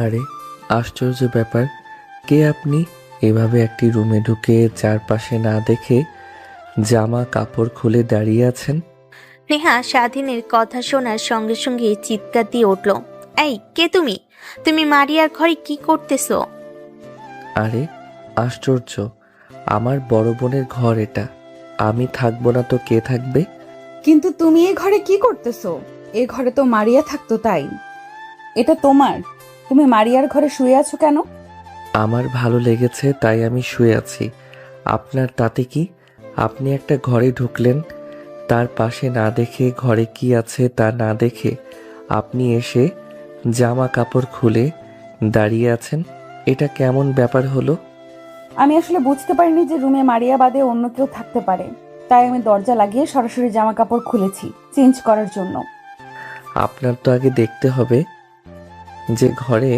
আরে আশ্চর্য ব্যাপার, কে আপনি? এভাবে একটি রুমে ঢুকে চারপাশে না দেখে জামা কাপড় খুলে দাঁড়িয়ে আছেন? নেহা স্বাধীনের কথা শোনার সঙ্গে সঙ্গে চিৎকার দিয়ে উঠল, এই কে তুমি? তুমি মারিয়ার ঘরে কি করতেছো? আরে আশ্চর্য, আমার বড় বোনের ঘর এটা। আমি থাকবো না তো কে থাকবে? কিন্তু তুমি এ ঘরে কি করতেছো? এ ঘরে তো মারিয়া থাকতো, তাই এটা তোমার। তুমি মারিয়ার ঘরে শুয়ে আছো কেন? আমার ভালো লেগেছে তাই আমি শুয়ে আছি। আপনার তাতে কি? আপনি একটা ঘরে ঢুকলেন, তার পাশে না দেখে, ঘরে কি আছে তা না দেখে আপনি এসে জামা কাপড় খুলে দাঁড়িয়ে আছেন। এটা কেমন ব্যাপার হলো? আমি আসলে বুঝতে পারিনি যে রুমে মারিয়া বাদে অন্য কেউ থাকতে পারে, তাই আমি দরজা লাগিয়ে সরাসরি জামা কাপড় খুলেছি চেঞ্জ করার জন্য। আপনার তো আগে দেখতে হবে যে ঘরে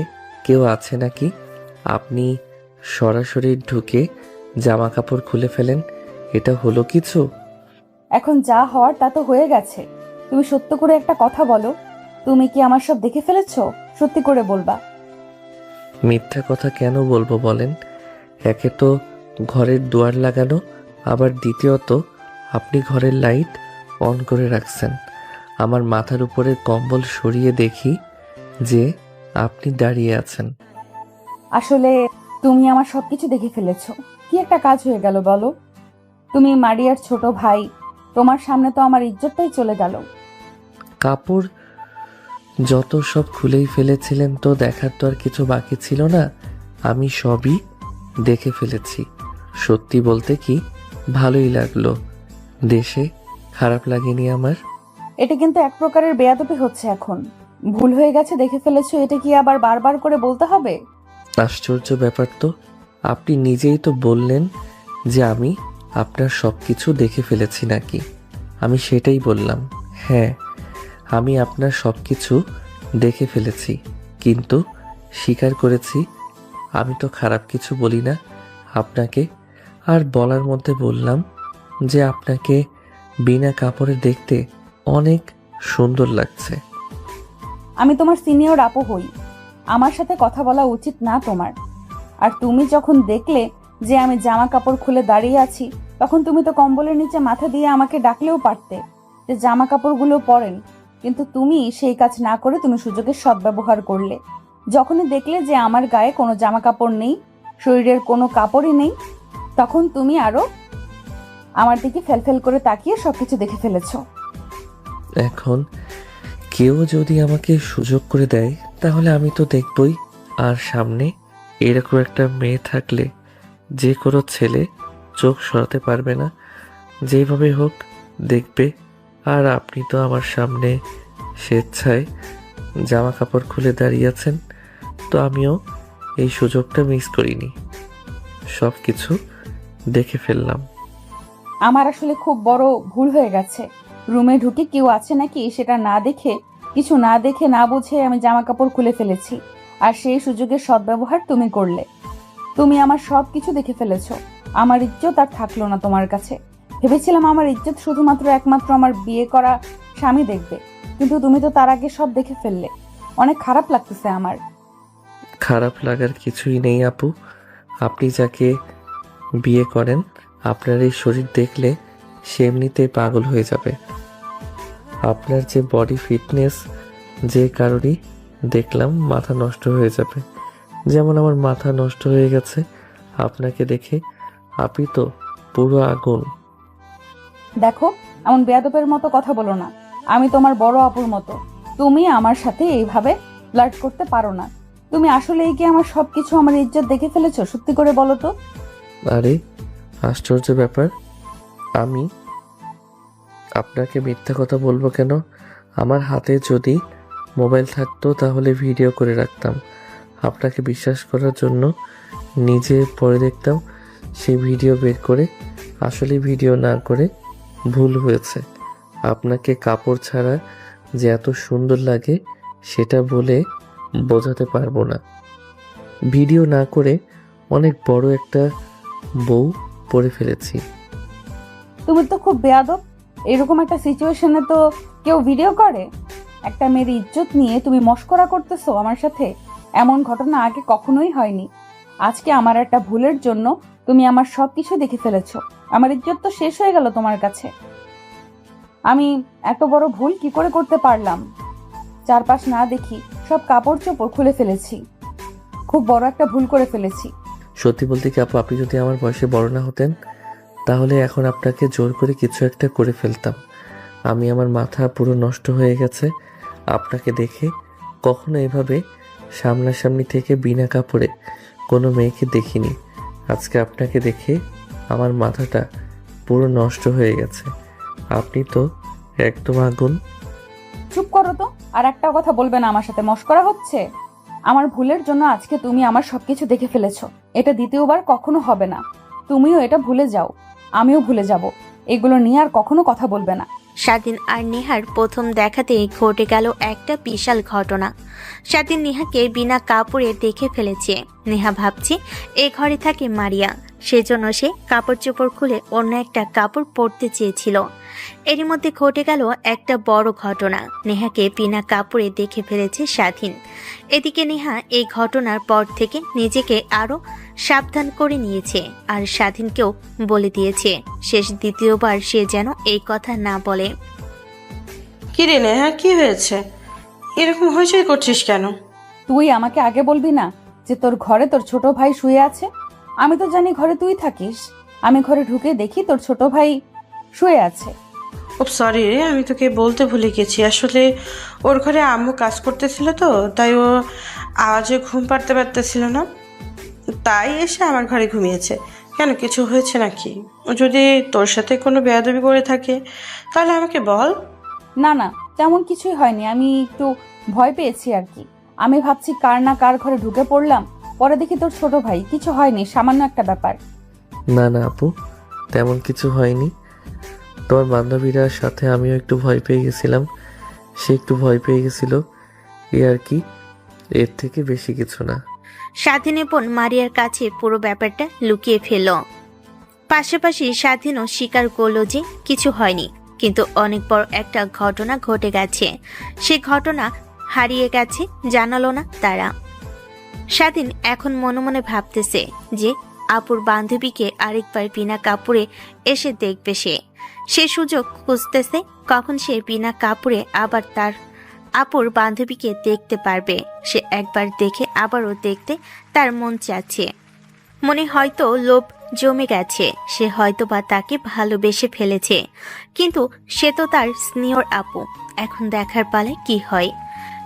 কেউ আছে নাকি। আপনি সরাসরি ঢুকে জামা কাপড় খুলে ফেলেন, এটা হলো কিছু? এখন যা হওয়ার তা তো হয়ে গেছে। তুমি সত্য করে একটা কথা বলো, তুমি কি আমার সব দেখে ফেলেছো? সত্যি করে বলবা। মিথ্যা কথা কেন বলবো বলেন? একে তো ঘরের দুয়ার লাগানো, আবার দ্বিতীয়ত আপনি ঘরের লাইট অন করে রাখছেন। আমার মাথার উপরে কম্বল সরিয়ে দেখি যে আপনি দাঁড়িয়ে আছেন। আসলে তুমি আমার সবকিছু দেখে ফেলেছো। কি একটা কাজ হয়ে গেল বলো? তুমি মারিয়ার ছোট ভাই, তোমার সামনে তো আমার ইজ্জতটাই চলে গেল। কাপড় যত সব খুলেই ফেলেছিলেন, তো দেখার তো আর কিছু বাকি ছিল না। আমি সবই দেখে ফেলেছি। সত্যি বলতে কি, ভালোই লাগলো। দেশে খারাপ লাগেনি আমার। এটা কিন্তু এক প্রকারের বেয়াদবি হচ্ছে এখন। ভুল হয়ে গেছে, দেখে ফেলেছো, এটা কি আবার বারবার করে বলতে হবে? আশ্চর্য ব্যাপার তো, আপনি নিজেই তো বললেন যে আমি আপনার সব কিছু দেখে ফেলেছি নাকি। আমি সেটাই বললাম, হ্যাঁ আমি আপনার সব কিছু দেখে ফেলেছি, কিন্তু স্বীকার করেছি আমি তো খারাপ কিছু বলি না আপনাকে। আর বলার মধ্যে বললাম যে আপনাকে বিনা কাপড়ে দেখতে অনেক সুন্দর লাগছে। আমি তোমার সিনিয়র আপু হই, আমার সাথে কথা বলা উচিত না তোমার? আর তুমি যখন দেখলে যে আমি জামা কাপড় খুলে দাঁড়িয়ে আছি, তখন তুমি তো কম্বলের নিচে মাথা দিয়ে আমাকে ডাকলেও পারতে যে জামা কাপড়গুলো পরেন। কিন্তু তুমি সেই কাজ না করে তুমি সুযোগের সদ্ব্যবহার করলে। যখনই দেখলে যে আমার গায়ে কোনো জামা কাপড় নেই, শরীরের কোনো কাপড়ই নেই, তখন তুমি আরো আমার দিকে ফেলফেল করে তাকিয়ে সবকিছু দেখে ফেলেছো। এখন কেউ যদি আমাকে সুযোগ করে দেয় তাহলে আমি তো দেখবই। আর সামনে এরকম একটা মেয়ে থাকলে যে কোনো ছেলে চোখ সরাতে পারবে না, যেভাবে হোক দেখবে। আর আপনি তো আমার সামনে স্বেচ্ছায় জামা কাপড় খুলে দাঁড়িয়ে আছেন, তো আমিও এই সুযোগটা মিস করিনি, সব কিছু দেখে ফেললাম। আমার আসলে খুব বড় ভুল হয়ে গেছে। রুমে ঢুকে কেউ আছে নাকি সেটা না দেখে, কিছু না দেখে না বুঝে আমি জামা কাপড় খুলে ফেলেছি। আর সেই সুযোগের সদ্ব্যবহার তুমি করলে। তুমি আমার সব কিছু দেখে ফেলেছো। আমার ইজ্জত আর থাকলো না তোমার কাছে। ভেবেছিলাম আমার ইজ্জত শুধুমাত্র একমাত্র আমার বিয়ে করা স্বামী দেখবে, কিন্তু তুমি তো তার আগে সব দেখে ফেললে। অনেক খারাপ লাগতেছে আমার। খারাপ লাগার কিছুই নেই আপু। আপনি যাকে বিয়ে করেন, আপনার এই শরীর দেখলে সে এমনিতেই পাগল হয়ে যাবে। আপনার যে বডি ফিটনেস, যে কারোরই দেখলাম মাথা নষ্ট হয়ে যাবে, যেমন আমার মাথা নষ্ট হয়ে গেছে আপনাকে দেখে। আপনি তো পুরো আগুন। দেখো, এমন বেয়াদবের মতো কথা বলো না। আমি তোমার বড় আপুর মতো। তুমি আমার সাথে এইভাবে ফ্লার্ট করতে পারো না। তুমি আসলেই কি আমার সবকিছু, আমার ইজ্জত দেখে ফেলেছো? সত্যি করে বলো তো। আরে আশ্চর্য ব্যাপার, আমি আপনাকে মিথ্যা কথা বলবো কেন? আমার হাতে যদি মোবাইল থাকতো তাহলে ভিডিও করে রাখতাম। আপনাকে বিশ্বাস করার জন্য নিজে পরে দেখতাম সেই ভিডিও বের করে। আসলে ভিডিও না করে ভুল হয়েছে। আপনাকে কাপড় ছাড়া যে এত সুন্দর লাগে সেটা বলে বোঝাতে পারবো না। ভিডিও না করে অনেক বড় একটা বউ পরে ফেলেছি। তুমি তো খুব বেয়াদব। এরকম একটা সিচুয়েশনে তো কেউ ভিডিও করে? একটা মেয়ের ইজ্জত নিয়ে তুমি মশকরা করতেছো আমার সাথে। এমন ঘটনা আগে কখনোই হয়নি। আজকে আমার একটা ভুলের জন্য তুমি আমার সবকিছু দেখে ফেলেছো। আমার ইজ্জত তো শেষ হয়ে গেল তোমার কাছে। আমি এত বড় ভুল কি করে করতে পারলাম? চারপাশ না দেখি সব কাপড় চোপড় খুলে ফেলেছি। খুব বড় একটা ভুল করে ফেলেছি। সত্যি বলতে কি আপু, আপনি যদি আমার বয়সে বড় না হতেন তাহলে এখন আপনাকে জোর করে কিছু একটা করে ফেলতাম। আমি আমার মাথা পুরো নষ্ট হয়ে গেছে আপনাকে দেখে। কখনো এভাবে সামনাসামনি থেকে বিনা কাপড়ে কোনো মেয়েকে দেখিনি। আজকে আপনাকে দেখে আমার মাথাটা পুরো নষ্ট হয়ে গেছে। আপনি তো একদম আগুন। চুপ করো তো, আর একটা কথা বলবে না। আমার সাথে মশকরা হচ্ছে। আমার ভুলের জন্য আজকে তুমি আমার সবকিছু দেখে ফেলেছো। এটা দ্বিতীয়বার কখনো হবে না। তুমিও এটা ভুলে যাও, আমিও ভুলে যাব। এগুলো নিয়ে আর কখনো কথা বলবে না। স্বাধীন আর নেহার প্রথম দেখাতেই ঘটে গেল একটা বিশাল ঘটনা। স্বাধীন নেহাকে বিনা কাপড়ে দেখে ফেলেছে। নেহা ভাবছে এই ঘরে থাকে মারিয়া, সেজন্য সে কাপড় চোপড় খুলে অন্য একটা কাপড় পরতে চেয়েছিল। এরই মধ্যে ঘটে গেল একটা বড় ঘটনা। নেহাকে বিনা কাপড়ে দেখে ফেলেছে স্বাধীন। এদিকে নেহা এই ঘটনার পর থেকে নিজেকে আরো সাবধান করে নিয়েছে আর স্বাধীনকেও বলে দিয়েছে শেষ দ্বিতীয়বার সে যেন এই কথা না বলে। কি রে নেহা, কি হয়েছে? এরকম হইচই করছিস কেন? তুই আমাকে আগে বলবি না যে তোর ঘরে তোর ছোট ভাই শুয়ে আছে? আমি তো জানি ঘরে তুই থাকিস। আমি ঘরে ঢুকে দেখি তোর ছোট ভাই শুয়ে আছে। খুব সরি রে, আমি তোকে বলতে ভুলে গেছি। আসলে ওর ঘরে আম্মু কাজ করতেছিল তো, তাই ও আওয়াজে ঘুম পাড়তে পারতেছিল না, তাই এসে আমার ঘরে ঘুমিয়েছে। কেন, কিছু হয়েছে নাকি? ও যদি তোর সাথে কোনো বেয়াদবি করে থাকে তাহলে আমাকে বল। না না, তেমন কিছুই হয়নি। আমি একটু ভয় পেয়েছি আর কি। আমি ভাবছি কার না কার ঘরে ঢুকে পড়লাম। পরে দেখি তোর ছোট ভাই। কিছু হয়নি, সামান্য একটা ব্যাপার। না না আপু, তেমন কিছু হয়নি। তোমার বান্ধবীরা সাথে আমিও একটু ভয় পেয়ে গেছিলাম, সে একটু ভয় পেয়ে গেছিল, এই আর কি, এর থেকে বেশি কিছু না। স্বাধীন বোন মারিয়ার কাছে পুরো ব্যাপারটা লুকিয়ে ফেলল। পাশাপাশি স্বাধীনও স্বীকার করল যে কিছু হয়নি, কিন্তু অনেক বড় একটা ঘটনা ঘটে গেছে। সে ঘটনা হারিয়ে গেছে, জানালো না তারা। স্বাধীন এখন মনে মনে ভাবতেছে যে আপুর বান্ধবীকে আরেকবার বিনা কাপড়ে এসে দেখবে। সে সুযোগ খুঁজতেছে কখন সে বিনা কাপড়ে আবার তার আপুর বান্ধবীকে দেখতে পারবে। সে একবার দেখে আবারও দেখতে তার মন চাচ্ছে। মনে হয়তো লোভ জমে গেছে, সে হয়তো বা তাকে ভালোবেসে ফেলেছে, কিন্তু সে তো তার স্নেহর আপু। এখন দেখার পালায় কি হয়।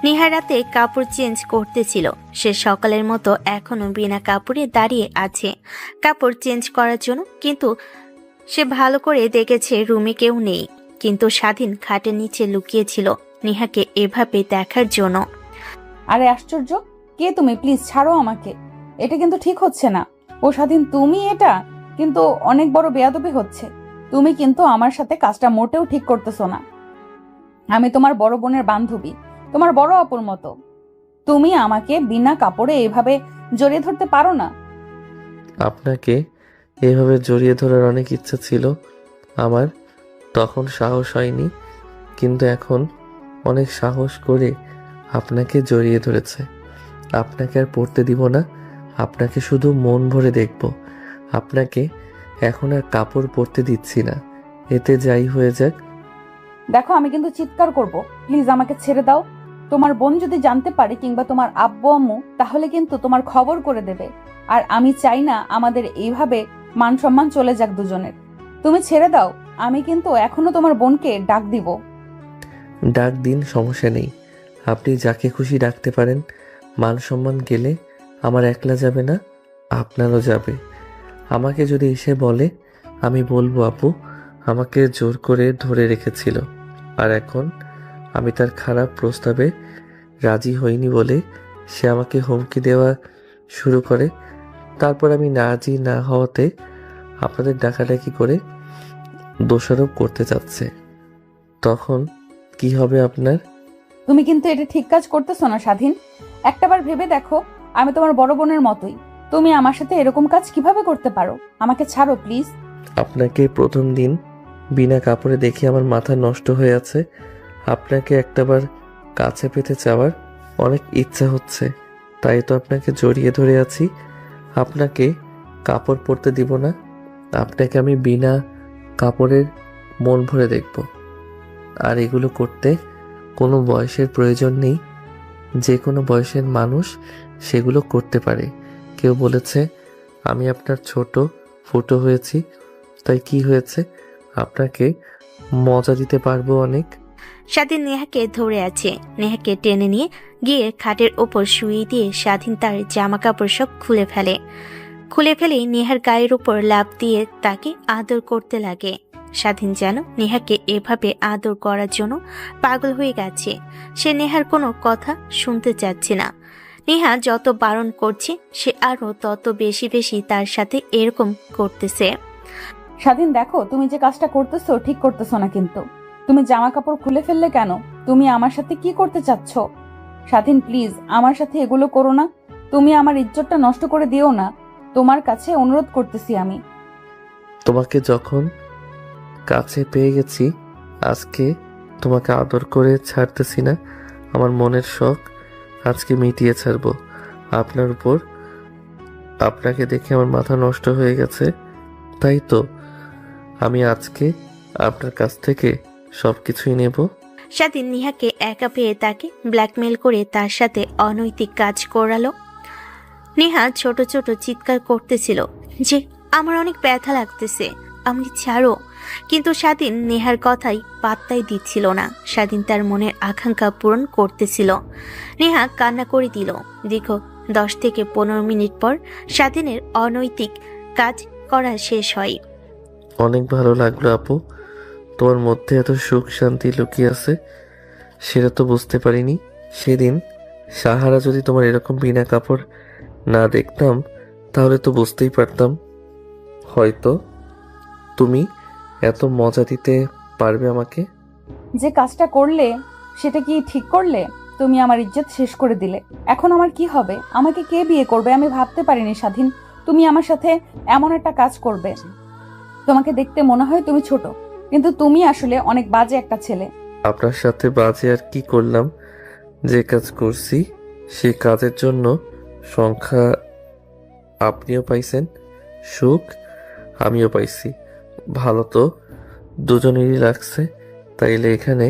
নেহা রাতে কাপড় চেঞ্জ করতেছিল। সে সকালের মতো এখনো বিনা কাপড়ে দাঁড়িয়ে আছে কাপড় চেঞ্জ করার জন্য, কিন্তু সে ভালো করে দেখেছে রুমে কেউ নেই। কিন্তু স্বাধীন খাটের নিচে লুকিয়েছিল নেহাকে এভাবে দেখার জন্য। আরে আশ্চর্য, কে তুমি? প্লিজ ছাড়ো আমাকে। এটা কিন্তু ঠিক হচ্ছে না। ও স্বাধীন, তুমি? এটা কিন্তু অনেক বড় বেয়াদবি হচ্ছে। তুমি কিন্তু আমার সাথে কাজটা মোটেও ঠিক করতেছো না। আমি তোমার বড় বোনের বান্ধবী, তোমার বড় আপুর মতো। তুমি আমাকে বিনা কাপড়ে এভাবে জড়িয়ে ধরতে পারো না। আপনাকে এভাবে জড়িয়ে ধরার অনেক ইচ্ছা ছিল আমার, তখন সাহস হয়নি, কিন্তু এখন অনেক সাহস করে আপনাকে জড়িয়ে ধরেছে। আপনাকে আর পড়তে দিব না, আপনাকে শুধু মন ভরে দেখব। আপনাকে এখন আর কাপড় পরতে দিচ্ছি না, এতে যাই হয়ে যাক। দেখো, আমি কিন্তু চিৎকার করব। প্লিজ আমাকে ছেড়ে দাও। তোমার বোন যদি জানতে পারে, কিংবা তোমার আব্বু আম্মু, তাহলে কিন্তু তোমার খবর করে দেবে। আর আমি চাই না আমাদের এইভাবে মান সম্মান চলে যাক দুজনের। তুমি ছেড়ে দাও। আমি কিন্তু এখনো তোমার বোনকে ডাক দিব। ডাক দিন, সমস্যা নেই, আপনি যাকে খুশি ডাকতে পারেন। মান সম্মান গেলে আমার একলা যাবে না, আপনারও যাবে। আমাকে যদি এসে বলে, আমি বলবো আপু আমাকে জোর করে ধরে রেখেছিল, আর এখন আমি তার খারাপ প্রস্তাবে রাজি হইনি বলে সে আমাকে হুমকি দেওয়া শুরু করে। তারপর আমি রাজি না হওয়াতে আপনাদের ডাকাডাকি করে দোষারোপ করতে চাচ্ছে, তখন কি হবে আপনার? তুমি কিন্তু এটা ঠিক কাজ করতেছো না স্বাধীন। একটাবার ভেবে দেখো, আমি তোমার বড় বোনের মতোই। তুমি আমার সাথে এরকম কাজ কিভাবে করতে পারো? আমাকে ছাড়ো প্লিজ। আপনাকে প্রথম দিন বিনা কাপড়ে দেখে আমার মাথা নষ্ট হয়ে আছে। আপনাকে একটাবার কাছে পেতে চাওয়ার অনেক ইচ্ছা হচ্ছে, তাই তো আপনাকে জড়িয়ে ধরে আছি। আপনাকে কাপড় পরতে দিব না। আপনাকে আমি বিনা কাপড়ের মন ভরে দেখব। আর এগুলো করতে কোনো বয়সের প্রয়োজন নেই। যে কোনো বয়সের মানুষ সেগুলো করতে পারে। কেউ বলেছে আমি আপনার ছোট ফুটো হয়েছি, তাই কি হয়েছে, আপনাকে মজা দিতে পারবো অনেক। স্বাধীন নেহাকে ধরে আছে। নেহাকে টেনে নিয়ে গিয়ে খাটের ওপর শুয়ে দিয়ে স্বাধীন তার জামা কাপড় সব খুলে ফেলে নেহার গায়ের উপর লাফ দিয়ে তাকে আদর করতে লাগে। স্বাধীন যেন নেহাকে এভাবে আদর করার জন্য পাগল হয়ে গেছে। সে নেহার কোনো কথা শুনতে চাচ্ছে না। নেহা যত বারণ করছে সে আরো তত বেশি বেশি তার সাথে এরকম করতেছে। স্বাধীন, দেখো তুমি যে কাজটা করতেছো ঠিক করতেছো না। কিন্তু তুমি জামা কাপড় খুলে ফেললে কেন? তুমি আমার সাথে কি করতে চাচ্ছ? স্বাধীন, প্লিজ আমার সাথে এগুলো করো না। তুমি আমার ইজ্জতটা নষ্ট করে দিও না। তোমার কাছে অনুরোধ করতেছি আমি। তোমাকে যখন কাছে পেয়ে গেছি, আজকে তোমাকে আদর করে ছাড়তেছি না। আমার মনের শখ আজকে মিটিয়ে ছাড়বো আপনার উপর। আপনাকে দেখে আমার মাথা নষ্ট হয়ে গেছে, তাই তো আমি আজকে আপনার কাছ থেকে সবকিছুই নেব। স্বাধীন নেহাকে একা পেয়ে তাকে ব্ল্যাকমেল করে তার সাথে অনৈতিক কাজ করালো। নেহা ছোট ছোট চিৎকার করতেছিল যে আমার অনেক ব্যথা লাগতেছে, আমি ছাড়ো। কিন্তু স্বাধীন নেহার কথাই পাত্তাই দিচ্ছিল না। স্বাধীন তার মনের আকাঙ্ক্ষা পূরণ করতেছিল। নেহা কান্না করে দিল। দীর্ঘ 10 থেকে 15 মিনিট পর স্বাধীনের অনৈতিক কাজ করা শেষ হয়। অনেক ভালো লাগলো আপু। তোমার মধ্যে এত সুখ শান্তি লুকিয়ে আছে সেটা তো বুঝতে পারিনি। সেদিন সাহারা যদি তোমার এরকম বিনা কাপড় না দেখতাম তাহলে তো বুঝতেই পারতাম হয়তো তুমি এত মজা দিতে পারবে আমাকে। যে কাজটা করলে সেটা কি ঠিক করলে? তুমি আমার ইজ্জত শেষ করে দিলে। এখন আমার কি হবে? আমাকে কে বিয়ে করবে? আমি ভাবতে পারিনি স্বাধীন তুমি আমার সাথে এমন একটা কাজ করবে। তোমাকে দেখতে মনে হয় তুমি ছোট, কিন্তু তুমি আসলে অনেক বাজে একটা ছেলে। আপনার সাথে বাজে আর কি করলাম? যে কাজ করছি সে কাজের জন্য সংখ্যা আপনিও পাইছেন, সুখ আমিও পাইছি। ভালো তো দুজনেরই লাগছে, তাইলে এখানে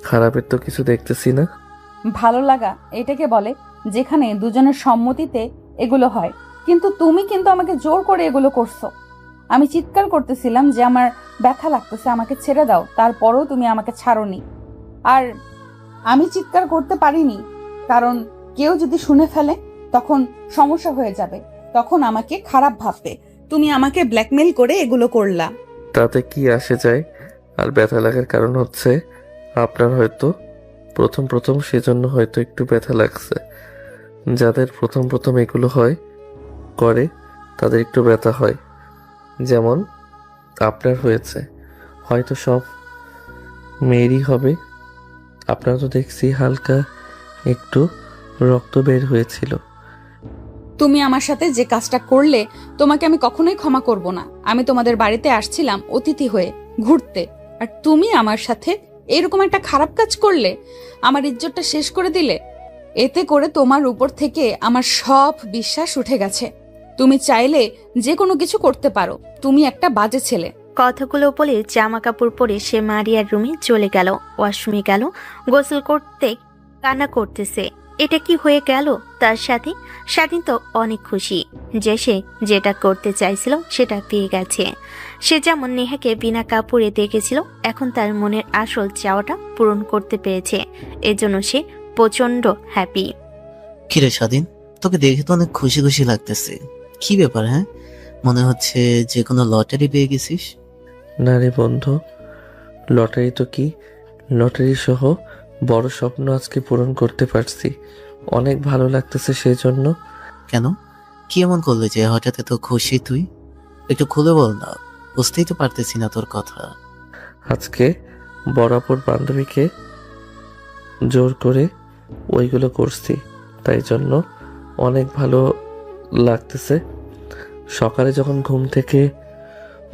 খারাপের তো কিছু দেখতেছি না। ভালো লাগা এটাকে বলে যেখানে দুজনের সম্মতিতে এগুলো হয়। কিন্তু তুমি কিন্তু আমাকে জোর করে এগুলো করছো। আমি চিৎকার করতেছিলাম যে আমার ব্যথা লাগতেছে, আমাকে ছেড়ে দাও, তারপরও তুমি আমাকে ছাড়োনি। আর আমি চিৎকার করতে পারিনি কারণ কেউ যদি শুনে ফেলে তখন সমস্যা হয়ে যাবে, তখন আমাকে খারাপ ভাববে। তুমি আমাকে ব্ল্যাকমেল করে এগুলো করলা। তাতে কি আসে যায়? আর ব্যথা লাগার কারণ হচ্ছে আপনার হয়তো প্রথম প্রথম, সেজন্য হয়তো একটু ব্যথা লাগছে। যাদের প্রথম প্রথম এগুলো হয় করে তাদের একটু ব্যথা হয়, যেমন আপনার হয়েছে। হয়তো সব মেয়েরই হবে। আপনার তো দেখছি হালকা একটু রক্ত বের হয়েছিল। তুমি আমার সাথে যে কাজটা করলে তোমাকে আমি কখনোই ক্ষমা করব না। আমি তোমাদের বাড়িতে আসছিলাম অতিথি হয়ে ঘুরতে, আর তুমি আমার সাথে এরকম একটা খারাপ কাজ করলে, আমার ইজ্জতটা শেষ করে দিলে। এতে করে তোমার উপর থেকে আমার সব বিশ্বাস উঠে গেছে। তুমি চাইলে যে কোনো কিছু করতে পারো। তুমি একটা বাজে ছেলে। কথাগুলো বলে জামা কাপড় পরে সে মারিয়ার রুমে চলে গেল। ওয়াশরুমে গেল, গোসল করতে কান্না করতেছে। এটা কি হয়ে গেল তার সাথে? স্বাধীন তো অনেক খুশি যে সে যেটা করতে চাইছিল সেটা পেয়ে গেছে। সে যেমন নেহাকে বিনা কাপড়ে দেখেছিল, এখন তার মনের আসল চাওয়াটা পূরণ করতে পেরেছে। এজন্য সে প্রচন্ড হ্যাপি। কিরে স্বাধীন, তোকে দেখে তো অনেক খুশি খুশি লাগতেছে। কি ব্যাপার? হ্যাঁ, মনে হচ্ছে যে কোনো লটারি পেয়ে গেছিস। না রে বন্ধু, লটারি তো কি, লটারি সহ বড় স্বপ্ন আজকে পূরণ করতে পারছি। অনেক ভালো লাগতেছে সেই জন্য। কেন, কি এমন করলে যে হঠাৎ এত খুশি তুই? একটু খুলে বল না, বুঝতেই তো পারতেছি না তোর কথা। আজকে বরাবর বান্ধবীকে জোর করে ওইগুলো করছি, তাই জন্য অনেক ভালো লাগতেছে। সকালে যখন ঘুম থেকে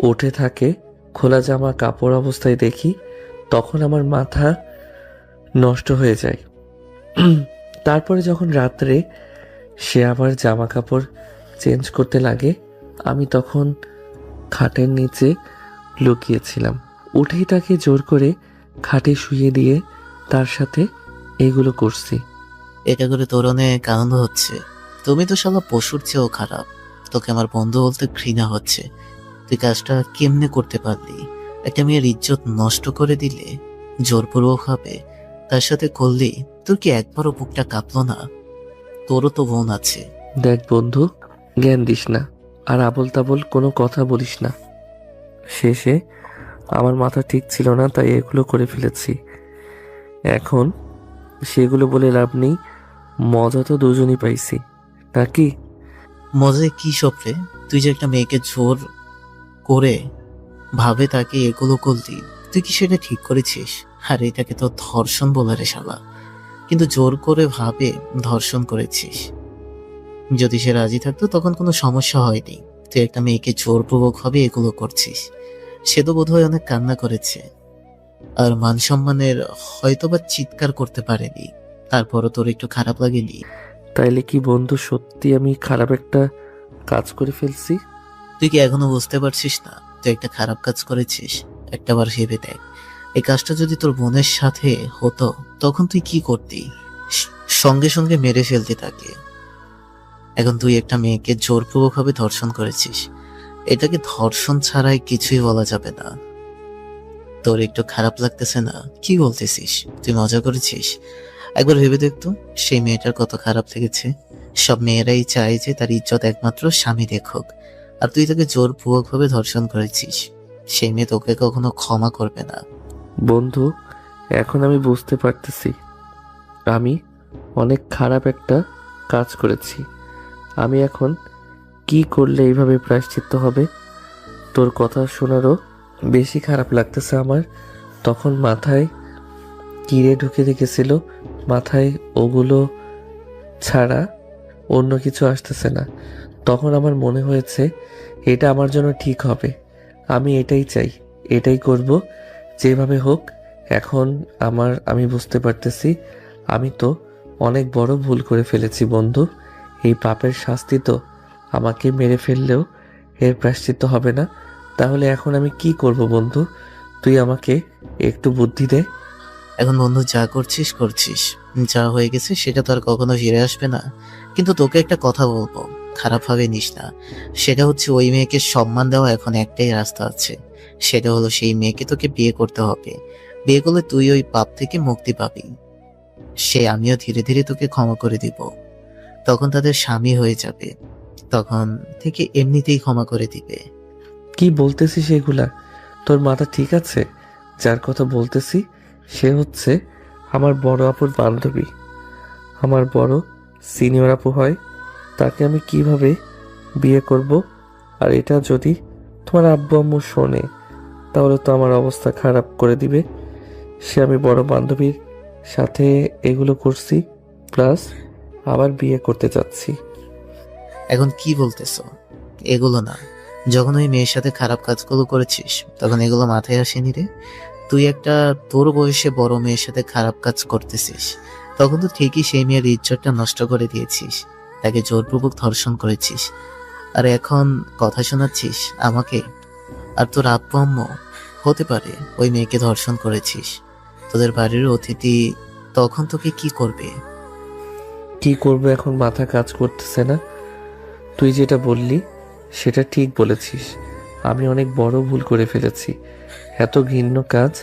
উঠে থাকে খোলা জামা কাপড় অবস্থায় দেখি, তখন আমার মাথা নষ্ট হয়ে যায়। তারপরে যখন রাত্রে সে আবার জামা কাপড় চেঞ্জ করতে লাগে। আমি তখন খাটের নিচে লুকিয়েছিলাম। উঠেই তাকে জোর করে খাটে শুইয়ে দিয়ে তার সাথে এগুলো করছি। এটা করে তোর অনেক আনন্দ হচ্ছে। তুমি তো শালা পশুর চেয়েও খারাপ। তোকে আমার বন্ধু বলতে ঘৃণা হচ্ছে। তুই কাজটা কেমনে করতে পারলি? একটা মেয়ের ইজ্জত নষ্ট করে দিলে, জোরপূর্বক হবে তার সাথে করলি। তোর কি একবারও বুকটা কাঁপলো না? তোরও তো বোন আছে। দেখ বন্ধু, জ্ঞান দিস না আর আবোল তাবোল কোনো কথা বলিস না। শেষে আমার মাথা ঠিক ছিল না, তাই এগুলো করে ফেলেছি। এখন সেগুলো বলে লাভ নেই, মজা তো দুজনই পাইছি নাকি? মজায় কি সব রে? তুই যে একটা মেয়েকে জোর করে ভাবে তাকে এগুলো করলি, তুই কি সেটা ঠিক করেছিস? আর এটাকে তো ধর্ষণ বলে রে শালা। কিন্তু জোর করে ভাবে ধর্ষণ করেছিস। যদি সে রাজি থাকতো তখন কোনো সমস্যা হয়নি। তুই একটা মেয়েকে জোরপূর্বক ভাবে এগুলো করছিস। সে তো বোধহয় অনেক কান্না করেছে, আর মান সম্মানের হয়তোবা চিৎকার করতে পারেনি। তারপরও তোর একটু খারাপ লাগেনি? তাইলে কি বন্ধু সত্যি আমি খারাপ একটা কাজ করে ফেলছি? তুই কি এখনো বুঝতে পারছিস না তুই একটা খারাপ কাজ করেছিস? একটাবার ভেবে দেখ, এই কাজটা যদি তোর বোনের সাথে হতো তখন তুই কি করতি? সঙ্গে সঙ্গে মেরে ফেলতি তাকে। এখন তুই একটা মেয়েকে জোরপূর্বক ভাবে ধর্ষণ করেছিস। এটাকে ধর্ষণ ছাড়াই কিছুই বলা যাবে না। তোর একটু খারাপ লাগতেছে না? কি বলতেছিস? তুই মজা করেছিস? একবার ভেবে দেখতো সেই মেয়েটার কত খারাপ লেগেছে। সব মেয়েরাই চায় যে তার ইজ্জত একমাত্র স্বামী দেখুক, আর তুই তাকে জোরপূর্বক ভাবে ধর্ষণ করেছিস। সেই মেয়ে তোকে কখনো ক্ষমা করবে না। বন্ধু, এখন আমি বুঝতে পারতেছি আমি অনেক খারাপ একটা কাজ করেছি। আমি এখন কি করলে এইভাবে প্রায়শ্চিত্ত হবে? তোর কথা শোনারও বেশি খারাপ লাগতেছে আমার। তখন মাথায় কিরে ঢুকে রেখেছিল, মাথায় ওগুলো ছাড়া অন্য কিছু আসতেছে না। তখন আমার মনে হয়েছে এটা আমার জন্য ঠিক হবে। আমি এটাই চাই, এটাই করব, যেভাবে হোক। এখন আমি বুঝতে পারতেছি আমি তো অনেক বড় ভুল করে ফেলেছি বন্ধু। এই পাপের শাস্তি তো আমাকে মেরে ফেললেও এর প্রায়শ্চিত্ত হবে না। তাহলে এখন আমি কি করব বন্ধু? তুই আমাকে একটু বুদ্ধি দে। এখন বন্ধু যা করছিস করছিস, যা হয়ে গেছে সেটা তো আর কখনো ফিরে আসবে না। কিন্তু তোকে একটা কথা বলবো, খারাপ ভাবে নিস না। সেটা হচ্ছে ওই মেয়েকে সম্মান দেওয়া এখন একটাই রাস্তা আছে। সেটা হলো সেই মেয়েকে তোকে বিয়ে করতে হবে। বিয়ে করলে তুই ওই পাপ থেকে মুক্তি পাবি। আমিও ধীরে ধীরে তোকে ক্ষমা করে দিব। তখন তাদের স্বামী হয়ে যাবে, তখন থেকে এমনিতেই ক্ষমা করে দিবে। কি বলতেছিস এগুলা? তোর মাথা ঠিক আছে? যার কথা বলতেছি সে হচ্ছে আমার বড় আপুর বান্ধবী, আমার বড় সিনিয়র আপু হয়। তাকে আমি কিভাবে বিয়ে করব? আর এটা যদি তোমার আব্বু আম্মু শোনে তাহলে তো আমার অবস্থা খারাপ করে দিবে। আমি বড় বান্ধবীর সাথে এগুলো করছি, প্লাস আবার বিয়ে করতে চাচ্ছি। এখন কি বলতেছো? এগুলো না, যখন ওই মেয়ের সাথে খারাপ কাজগুলো করেছিস তখন এগুলো মাথায় আসেনি রে? তুই একটা তোর বয়সে বড় মেয়ের সাথে খারাপ কাজ করতেছিস, তখন তো ঠিকই সেই মেয়ের ইজ্জতটা নষ্ট করে দিয়েছিস, তাকে জোরপূর্বক ধর্ষণ করেছিস। আর এখন কথা শোনাচ্ছিস আমাকে? আর তোর আব্বু আম্মু হতে পারে ওই মেয়েকে ধর্ষণ করেছিস। তোদের বাড়ির অতিথি তখন তোকে কি করবে? কি করব এখন মাথা কাজ করতেছে না। তুই যেটা বললি সেটা ঠিক বলেছিস। আমি অনেক বড় ভুল করে ফেলেছি। এত ঘৃণ্য কাজ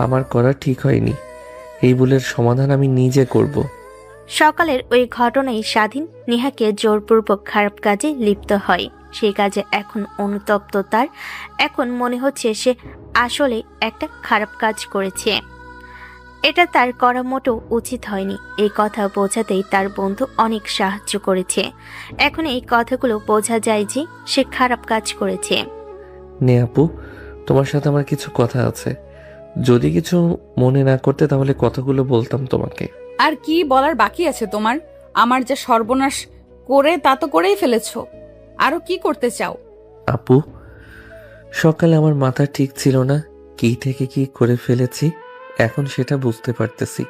আমার করা ঠিক হয়নি। এই ভুলের সমাধান আমি নিজে করব। সকালের ওই ঘটনায় স্বাধীন নেহাকে জোরপূর্বক খারাপ কাজে লিপ্ত হয়। সেই কাজে এখন অনুতপ্ত তার। এখন মনে হচ্ছে সে আসলে একটা খারাপ কাজ করেছে। এটা তার করা মোটেও উচিত হয়নি। এই কথা বোঝাতেই তার বন্ধু অনেক সাহায্য করেছে। এখন এই কথাগুলো বোঝা যায় যে সে খারাপ কাজ করেছে। নে আপু, তোমার সাথে আমার কিছু কথা আছে। যদি কিছু মনে না করতে তাহলে কথাগুলো বলতাম তোমাকে। আর কি বলার বাকি আছে তোমার? আমার যে সর্বনাশ করে তা তো করেই ফেলেছো। আরো কি করতে চাও? আপু, সকালে আমার মাথা ঠিক ছিল না, কি থেকে কি করে ফেলেছি এখন সেটা বুঝতে পারতেছি।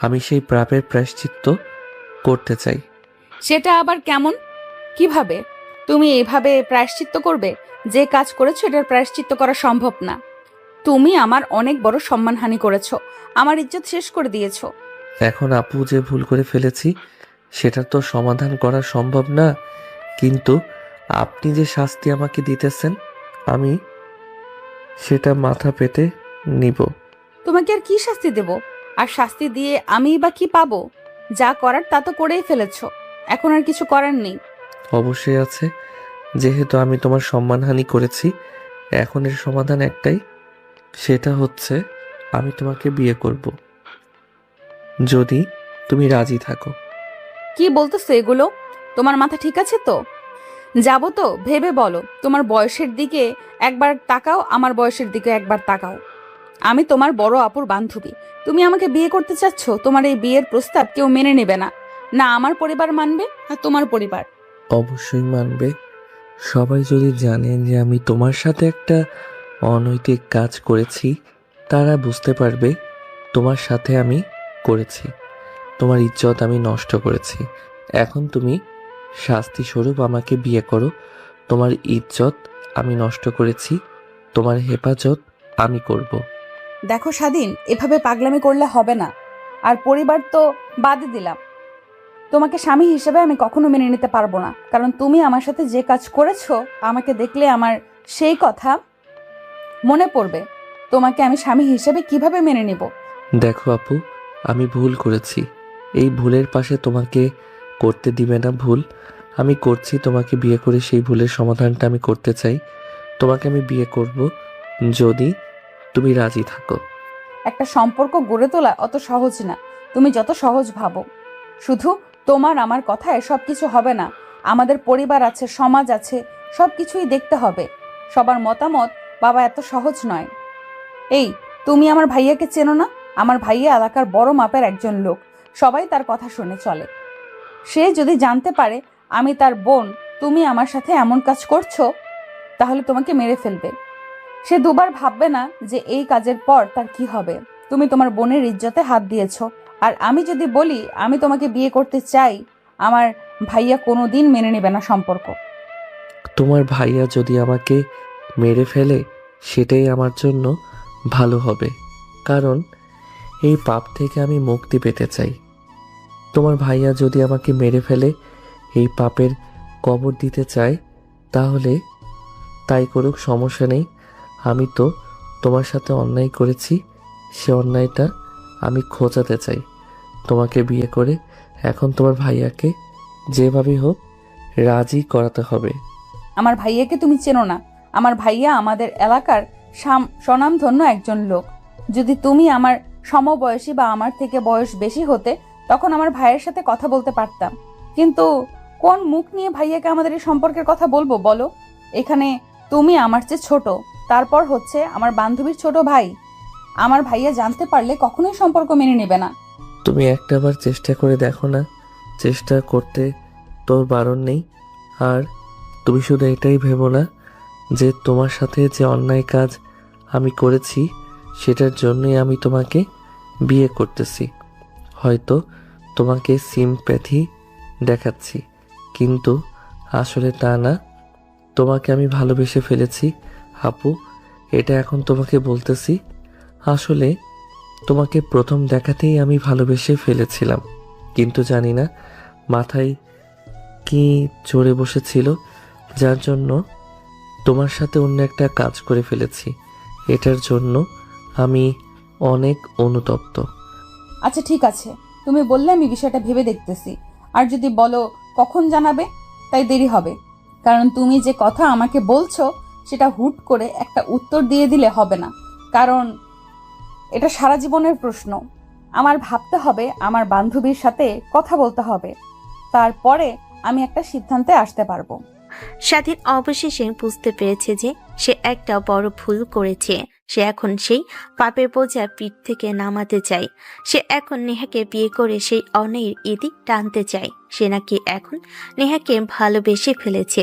আমি সেই পাপের প্রায়শ্চিত্ত করতে চাই। সেটা আবার কেমন? কিভাবে? তুমি এভাবে প্রায়শ্চিত্ত করবে? যে কাজ করেছো এটার প্রায়শ্চিত্ত করা সম্ভব না। তুমি আমার অনেক বড় সম্মানহানি করেছো, আমার ইজ্জত শেষ করে দিয়েছো। এখন আপু যে ভুল করে ফেলেছি সেটা তো সমাধান করা সম্ভব না, কিন্তু আপনি যে শাস্তি আমাকে দিতেছেন আমি সেটা মাথা পেতে নিব। তোমাকে আর কি শাস্তি দেব? আর শাস্তি দিয়ে আমি বা কি পাবো? যা করার তা তো করেই ফেলেছো, এখন আর কিছু করার নেই। অবশ্যই আছে, যেহেতু আমি তোমার সম্মানহানি করেছি এখন এর সমাধান একটাই, সেটা হচ্ছে আমি তোমাকে বিয়ে করব যদি তুমি রাজি থাকো। কি বলতেছো এগুলো? তোমার মাথা ঠিক আছে তো? যাবো তো ভেবে বলো। তোমার বয়সের দিকে একবার তাকাও, আমার বয়সের দিকে একবার তাকাও। আমি তোমার বড় আপুর বান্ধবী, তুমি আমাকে বিয়ে করতে চাচ্ছ। তোমার এই বিয়ের প্রস্তাব কেউ মেনে নেবে না, না আমার পরিবার মানবে না তোমার পরিবার। অবশ্যই মানবে। সবাই যদি জানে যে আমি তোমার সাথে একটা অনৈতিক কাজ করেছি তারা বুঝতে পারবে তোমার সাথে আমি করেছি, তোমার ইজ্জত আমি নষ্ট করেছি। এখন তুমি শাস্তি স্বরূপ আমাকে বিয়ে করো, তোমার ইজ্জত আমি নষ্ট করেছি, তোমার হেফাজত আমি করব। দেখো স্বাধীন, এভাবে পাগলামি করলে হবে না। আর পরিবার তো বাদই দিলাম, তোমাকে স্বামী হিসেবে আমি কখনো মেনে নিতে পারবো না। কারণ তুমি আমার সাথে যে কাজ করেছো, আমাকে দেখলে আমার সেই কথা মনে পড়বে। তোমাকে আমি স্বামী হিসেবে কিভাবে মেনে নিব? দেখো আপু, আমি ভুল করেছি, এই ভুলের পাশে তোমাকে করতে দিবে না ভুল আমি করছি, তোমাকে বিয়ে করে সেই ভুলের সমাধানটা আমি করতে চাই। তোমাকে আমি বিয়ে করব যদি তুমি রাজি থাকো। একটা সম্পর্ক গড়ে তোলা অত সহজ না, তুমি যত সহজ ভাবো। শুধু তোমার আমার কথায় সবকিছু হবে না। আমাদের পরিবার আছে, সমাজ আছে, সবকিছুই দেখতে হবে। সবার মতামত বাবা এত সহজ নয়। এই, তুমি আমার ভাইয়াকে চেনো না? আমার ভাইয়া এলাকার বড় মাপের একজন লোক, সবাই তার কথা শুনে চলে। সে যদি জানতে পারে আমি তার বোন, তুমি আমার সাথে এমন কাজ করছো, তাহলে তোমাকে মেরে ফেলবে। সে দুবার ভাববে না যে এই কাজের পর তার কি হবে। তুমি তোমার বোনের ইজ্জতে হাত দিয়েছো, আর আমি যদি বলি আমি তোমাকে বিয়ে করতে চাই, আমার ভাইয়া কোনোদিন মেনে নেবে না সম্পর্ক। তোমার ভাইয়া যদি আমাকে মেরে ফেলে সেটাই আমার জন্য ভালো হবে, কারণ এই পাপ থেকে আমি মুক্তি পেতে চাই। তোমার ভাইয়া যদি আমাকে মেরে ফেলে এই পাপের কবর দিতে চায় তাহলে তাই করুক, সমস্যা নেই। আমি তো তোমার সাথে অন্যায় করেছি, সে অন্যায়টা আমি খোঁচাতে চাই। তোমাকে বিয়ে করে এখন তোমার ভাইয়াকে যেভাবেই হোক রাজি করাতে হবে। আমার ভাইয়াকে তুমি চেনো না। আমার ভাইয়া আমাদের এলাকার স্বনামধন্য একজন লোক। যদি তুমি আমার সমবয়সী বা আমার থেকে বয়স বেশি হতে, তখন আমার ভাইয়ের সাথে কথা বলতে পারতাম। কিন্তু কোন মুখ নিয়ে ভাইয়াকে আমাদের এই সম্পর্কের কথা বলবো বলো? এখানে তুমি আমার চেয়ে ছোট, তারপর হচ্ছে আমার বান্ধবীর ছোট ভাই। আমার ভাইয়া জানতে পারলে কখনোই সম্পর্ক মেনে নেবে না। তুমি একটাবার চেষ্টা করে দেখো না, চেষ্টা করতে তোর বারণ নেই। আর তুমি শুধু এটাই ভেবো না যে তোমার সাথে যে অন্যায় কাজ আমি করেছি সেটার জন্যই আমি তোমাকে বিয়ে করতেছি। হয়তো তোমাকে সিম্প্যাথি দেখাচ্ছি, কিন্তু আসলে তা না। তোমাকে আমি ভালোবেসে ফেলেছি আপু, এটা এখন তোমাকে বলতেছি। আসলে তোমাকে প্রথম দেখাতেই আমি ভালোবেসে ফেলেছিলাম, কিন্তু জানি না মাথায় কি চড়ে বসেছিল যার জন্য তোমার সাথে অন্য একটা কাজ করে ফেলেছি। এটার জন্য আমি অনেক অনুতপ্ত। আচ্ছা ঠিক আছে, তুমি বললে আমি বিষয়টা ভেবে দেখতেছি। আর যদি বলো কখন জানাবে, তাই দেরি হবে। কারণ তুমি যে কথা আমাকে বলছো সেটা হুট করে একটা উত্তর দিয়ে দিলে হবে না। কারণ এটা সারা জীবনের প্রশ্ন। আমার ভাবতে হবে, আমার বান্ধবীর সাথে কথা বলতে হবে, তারপরে আমি একটা সিদ্ধান্তে আসতে পারবো। স্বাধীন অবশেষে বুঝতে পেরেছে যে সে একটা বড় ভুল করেছে। সে এখন সেই পাপের বোঝা পিঠ থেকে নামাতে চায়। সে এখন নেহাকে বিয়ে করে সেই অন্যায়ের ইতি টানতে চায়। সে নাকি এখন নেহাকে ভালোবেসে ফেলেছে।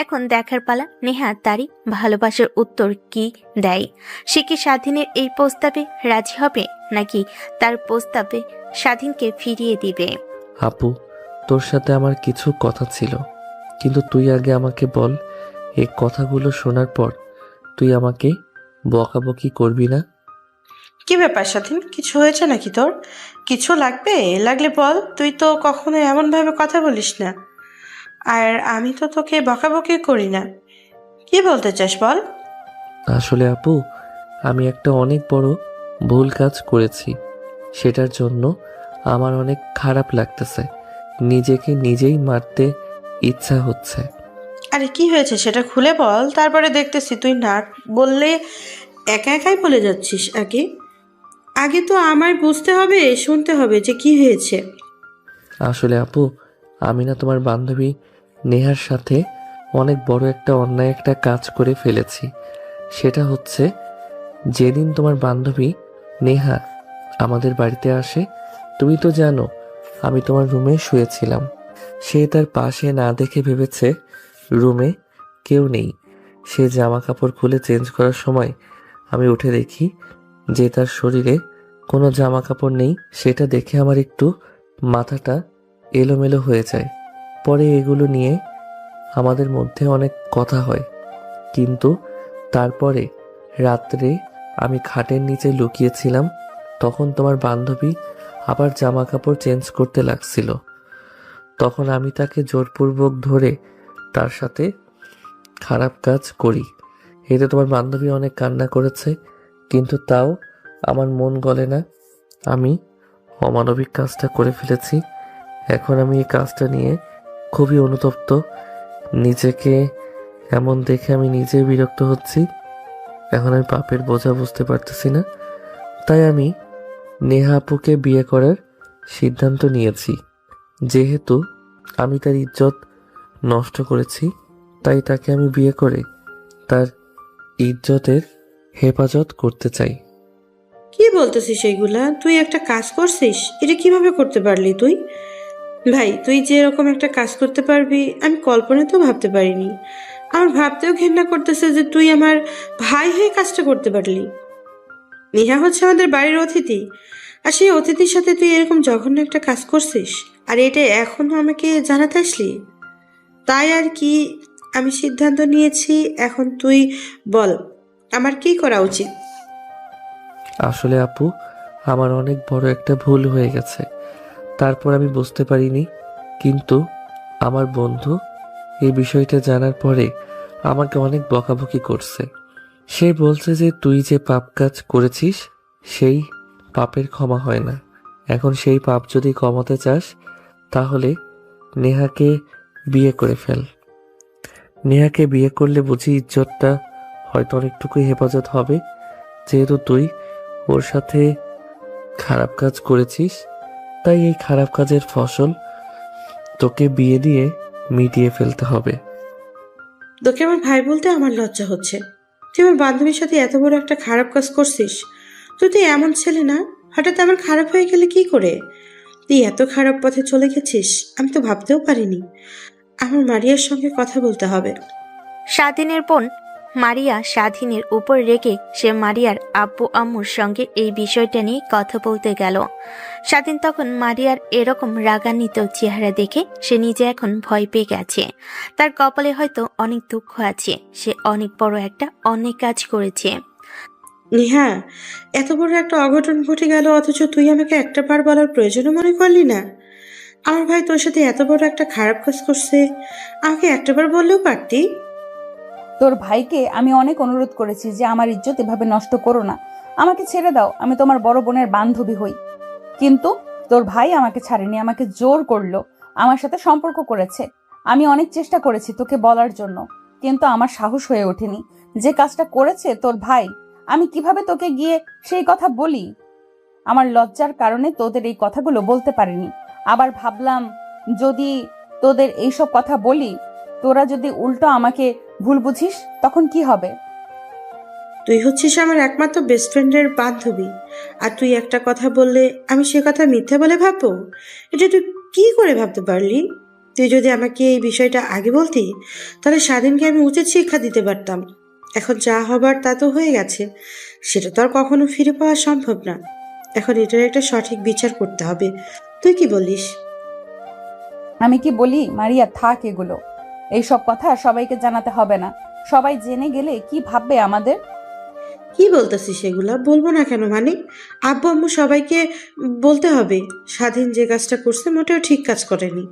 এখন দেখার পালা নেহা তারই ভালোবাসার উত্তর কি দেয়। সে কি স্বাধীনের এই প্রস্তাবে রাজি হবে, নাকি তার প্রস্তাবে স্বাধীনকে ফিরিয়ে দিবে? আপু, তোর সাথে আমার কিছু কথা ছিল, কিন্তু তুই আগে আমাকে বল, এই কথাগুলো শোনার পর তুই আমাকে বকাবকি করবি না? কি ব্যাপার স্বাধীন, কিছু হয়েছে নাকি তোর? কিছু লাগবে? লাগলে বল, তুই তো কখনো এমন ভাবে কথা বলিস না। আর আমি তো তোকে বকাবকি করি না। কি বলতে চাস বল? আসলে আপু, আমি একটা অনেক বড় ভুল কাজ করেছি। সেটার জন্য আমার অনেক খারাপ লাগতেছে। নিজেকে নিজেই মারতে ইচ্ছা হচ্ছে। আরে কি হয়েছে সেটা খুলে বল, তারপরে দেখতেছি। তুই না বললে একা একাই বলে যাচ্ছিস। আগে আগে তো আমায় বুঝতে হবে, শুনতে হবে যে কি হয়েছে। আসলে আপু, আমি না তোমার বান্ধবী নেহার সাথে অনেক বড় একটা অন্যায় একটা কাজ করে ফেলেছি। সেটা হচ্ছে, যেদিন তোমার বান্ধবী নেহা আমাদের বাড়িতে আসে, তুমি তো জানো আমি তোমার রুমে শুয়েছিলাম। সে তার পাশে না দেখে ভেবেছে রুমে কেউ নেই। সে জামা কাপড় খুলে চেঞ্জ করার সময় আমি উঠে দেখি যে তার শরীরে কোনো জামা কাপড় নেই। সেটা দেখে আমার একটু মাথাটা এলোমেলো হয়ে যায়। পরে এগুলো নিয়ে আমাদের মধ্যে অনেক কথা হয়, কিন্তু তারপরে রাত্রে আমি খাটের নিচে লুকিয়েছিলাম। তখন তোমার বান্ধবী আবার জামা কাপড় চেঞ্জ করতে লাগছিল। তখন আমি তাকে জোরপূর্বক ধরে তার সাথে খারাপ কাজ করি। এতে তোমার বান্ধবী অনেক কান্না করেছে, কিন্তু তাও আমার মন গলে না। আমি অমানবিক কাজটা করে ফেলেছি। এখন আমি এই কাজটা নিয়ে খুবই অনুতপ্ত। নিজেকে এমন দেখে আমি নিজেই বিরক্ত হচ্ছি। এখন আমি পাপের বোঝা বুঝতে পারতেছি না, তাই আমি নেহা আপুকে বিয়ে করার সিদ্ধান্ত নিয়েছি। যেহেতু আমি তার ইজ্জত নষ্ট করেছি, তাই তাকে আমি বিয়ে করে তার ইজ্জতের হেফাজত করতে চাই। কি বলতেছিস এইগুলা? তুই একটা কাজ করছিস, এটা কিভাবে করতে পারলি তুই? ভাই, তুই যে এরকম একটা কাজ করতে পারবি আমি কল্পনাতেও ভাবতে পারিনি। আমার ভাবতেও ঘেন্না করতেছে যে তুই আমার ভাই হয়ে কাজটা করতে পারলি। নেহা হচ্ছে আমাদের বাড়ির অতিথি, আর সেই অতিথির সাথে তুই এরকম জঘন্য একটা কাজ করছিস, আর এটা এখনো আমাকে জানাতে আসলি? তাই আর কি, আমি সিদ্ধান্ত নিয়েছি। এখন তুই বল আমার কি করা উচিত। আসলে আপু, আমার অনেক বড় একটা ভুল হয়ে গেছে। তারপর আমি বুঝতে পারিনি, কিন্তু আমার বন্ধু এই বিষয়টা জানার পরে আমাকে অনেক বকাবকি করছে। সে বলছে যে তুই যে পাপ কাজ করেছিস সেই পাপের ক্ষমা হয় না। এখন সেই পাপ যদি কমাতে চাস, তাহলে নেহাকে বিয়ে করে ফেল। নেহাকে বিয়ে করলে বুঝি ইজ্জতটা হয়তো অনেকটুকুই হেফাজত হবে, যেহেতু তুই ওর সাথে খারাপ কাজ করেছিস। তাই এই খারাপ কাজের ফসল তোকে বিয়ে দিয়ে মিটিয়ে ফেলতে হবে। তোকে আমার ভাই বলতে আমার লজ্জা হচ্ছে। তুই আমার বান্ধবীর সাথে এত বড় একটা খারাপ কাজ করছিস। তুই এমন ছেলে না, হঠাৎ আমার খারাপ হয়ে গেলে কি করে? তুই এত খারাপ পথে চলে গেছিস আমি তো ভাবতেও পারিনি। আমার মারিয়ার সঙ্গে কথা বলতে হবে। স্বাধীনের বোন মারিয়া স্বাধীনের উপর রেখে সে মারিয়ার আব্বু আম্মুর সঙ্গে এই বিষয়টা নিয়ে কথা বলতে গেল। স্বাধীন তখন মারিয়ার এরকম রাগান্বিত চেহারা দেখে সে নিজে এখন ভয় পেয়ে গেছে। তার কপালে হয়তো অনেক দুঃখ আছে, সে অনেক বড় একটা অন্যায় কাজ করেছে। নেহা, এত বড় একটা অঘটন ঘটে গেল, অথচ তুই আমাকে একটা বার বলার প্রয়োজনও মনে করলি না। আমার ভাই তোর সাথে এত বড় একটা খারাপ কাজ করছে, আমাকে একটাবার বললেও পারতি। তোর ভাইকে আমি অনেক অনুরোধ করেছি যে আমার ইজ্জত এভাবে নষ্ট করো না, আমাকে ছেড়ে দাও, আমি তোমার বড় বোনের বান্ধবী হই। কিন্তু তোর ভাই আমাকে ছাড়েনি, আমাকে জোর করলো, আমার সাথে সম্পর্ক করেছে। আমি অনেক চেষ্টা করেছি তোকে বলার জন্য, কিন্তু আমার সাহস হয়ে ওঠেনি। যে কাজটা করেছে তোর ভাই, আমি কিভাবে তোকে গিয়ে সেই কথা বলি? আমার লজ্জার কারণে তোদের এই কথাগুলো বলতে পারিনি। আবার ভাবলাম যদি তোদের এইসব কথা বলি, তোরা যদি উল্টো আমাকে ভুল বুঝিস তখন কি হবে? তুই হচ্ছিস আমার একমাত্র বেস্ট ফ্রেন্ডের বান্ধবী, আর তুই একটা কথা বললে আমি সে কথা মিথ্যে বলে ভাববো? এটা তুই কি করে ভাবতে পারলি? তুই যদি আমাকে এই বিষয়টা আগে বলতি, তাহলে স্বাধীনকে আমি উচিত শিক্ষা দিতে পারতাম। এখন যা হবার তা তো হয়ে গেছে, সেটা তো আর কখনো ফিরে পাওয়া সম্ভব না। এখন এটার একটা সঠিক বিচার করতে হবে। তুই কি বলিস? আমি কি বলি মারিয়া, থাক এগুলো। এইসব কথা সবাইকে জানাতে হবে না। সবাই জেনে গেলে কি ভাববে আমাদের? কি বলতেছিস সেগুলা? বলবো না কেন? মানে আব্বু আম্মু সবাইকে বলতে হবে। স্বাধীন যে কাজটা করছে মোটেও ঠিক কাজ করেনি।